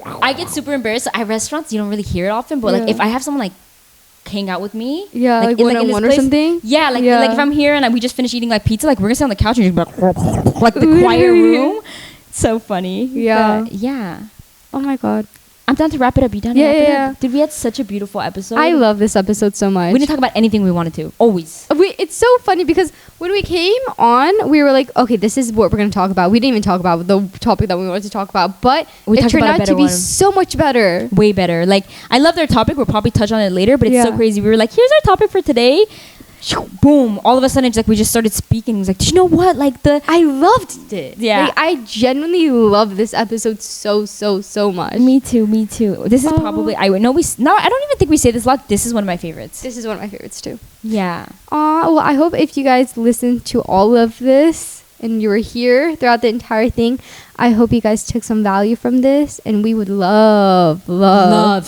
I get super embarrassed. At restaurants, you don't really hear it often, but like if I have someone like hang out with me, like in, one-on-one in or this place, something. Yeah, like if I'm here and we just finished eating like pizza, like we're gonna sit on the couch and just be like the quiet room. So funny. Yeah. But, yeah. Oh my god. I'm done to wrap it up. You done? Yeah, to wrap it yeah. up? Dude, we had such a beautiful episode. I love this episode so much. We didn't talk about anything we wanted to. Always. It's so funny because when we came on, we were like, okay, this is what we're going to talk about. We didn't even talk about the topic that we wanted to talk about, but it turned out to be so much better. Way better. Like, I love their topic. We'll probably touch on it later, but it's so crazy. We were like, here's our topic for today. Boom. All of a sudden, it's like we just started speaking. It was like, do you know what? Like, I loved it. Yeah. Like, I genuinely love this episode so much. Me too. This is probably, I don't even think we say this a lot. This is one of my favorites. This is one of my favorites too. Yeah. Well, I hope if you guys listened to all of this and you were here throughout the entire thing, I hope you guys took some value from this, and we would love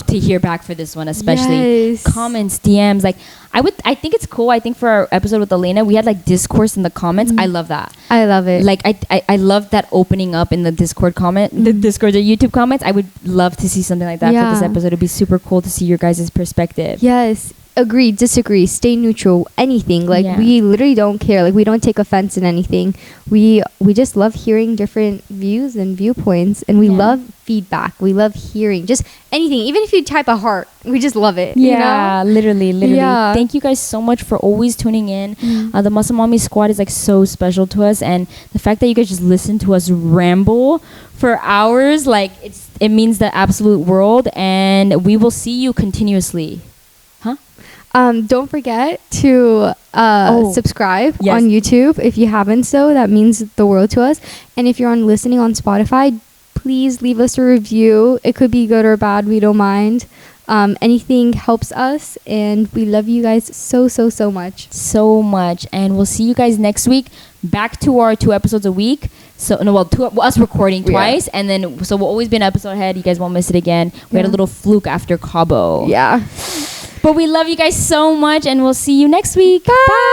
to hear back for this one, especially comments, DMs. Like, I think it's cool. I think for our episode with Elena, we had like discourse in the comments. I love that. I love it. Like, I love that opening up in the Discord comment, the Discord or YouTube comments. I would love to see something like that for this episode. It'd be super cool to see your guys' perspective. Yes. Agree, disagree, stay neutral, anything. Like, we literally don't care. Like, we don't take offense in anything. We just love hearing different views and viewpoints, and we love feedback. We love hearing just anything. Even if you type a heart, we just love it. Yeah, you know? literally. Yeah. Thank you guys so much for always tuning in. The Muscle Mommy squad is like so special to us, and the fact that you guys just listen to us ramble for hours, like it means the absolute world. And we will see you continuously. Don't forget to subscribe on YouTube if you haven't so. That means the world to us. And if you're listening on Spotify, please leave us a review. It could be good or bad. We don't mind. Anything helps us. And we love you guys so much. So much. And we'll see you guys next week. Back to our 2 episodes a week. So no, well, us recording Yeah. twice, and then so we'll always be an episode ahead. You guys won't miss it again. We had a Yeah. little fluke after Cabo. Yeah. But we love you guys so much, and we'll see you next week. Bye.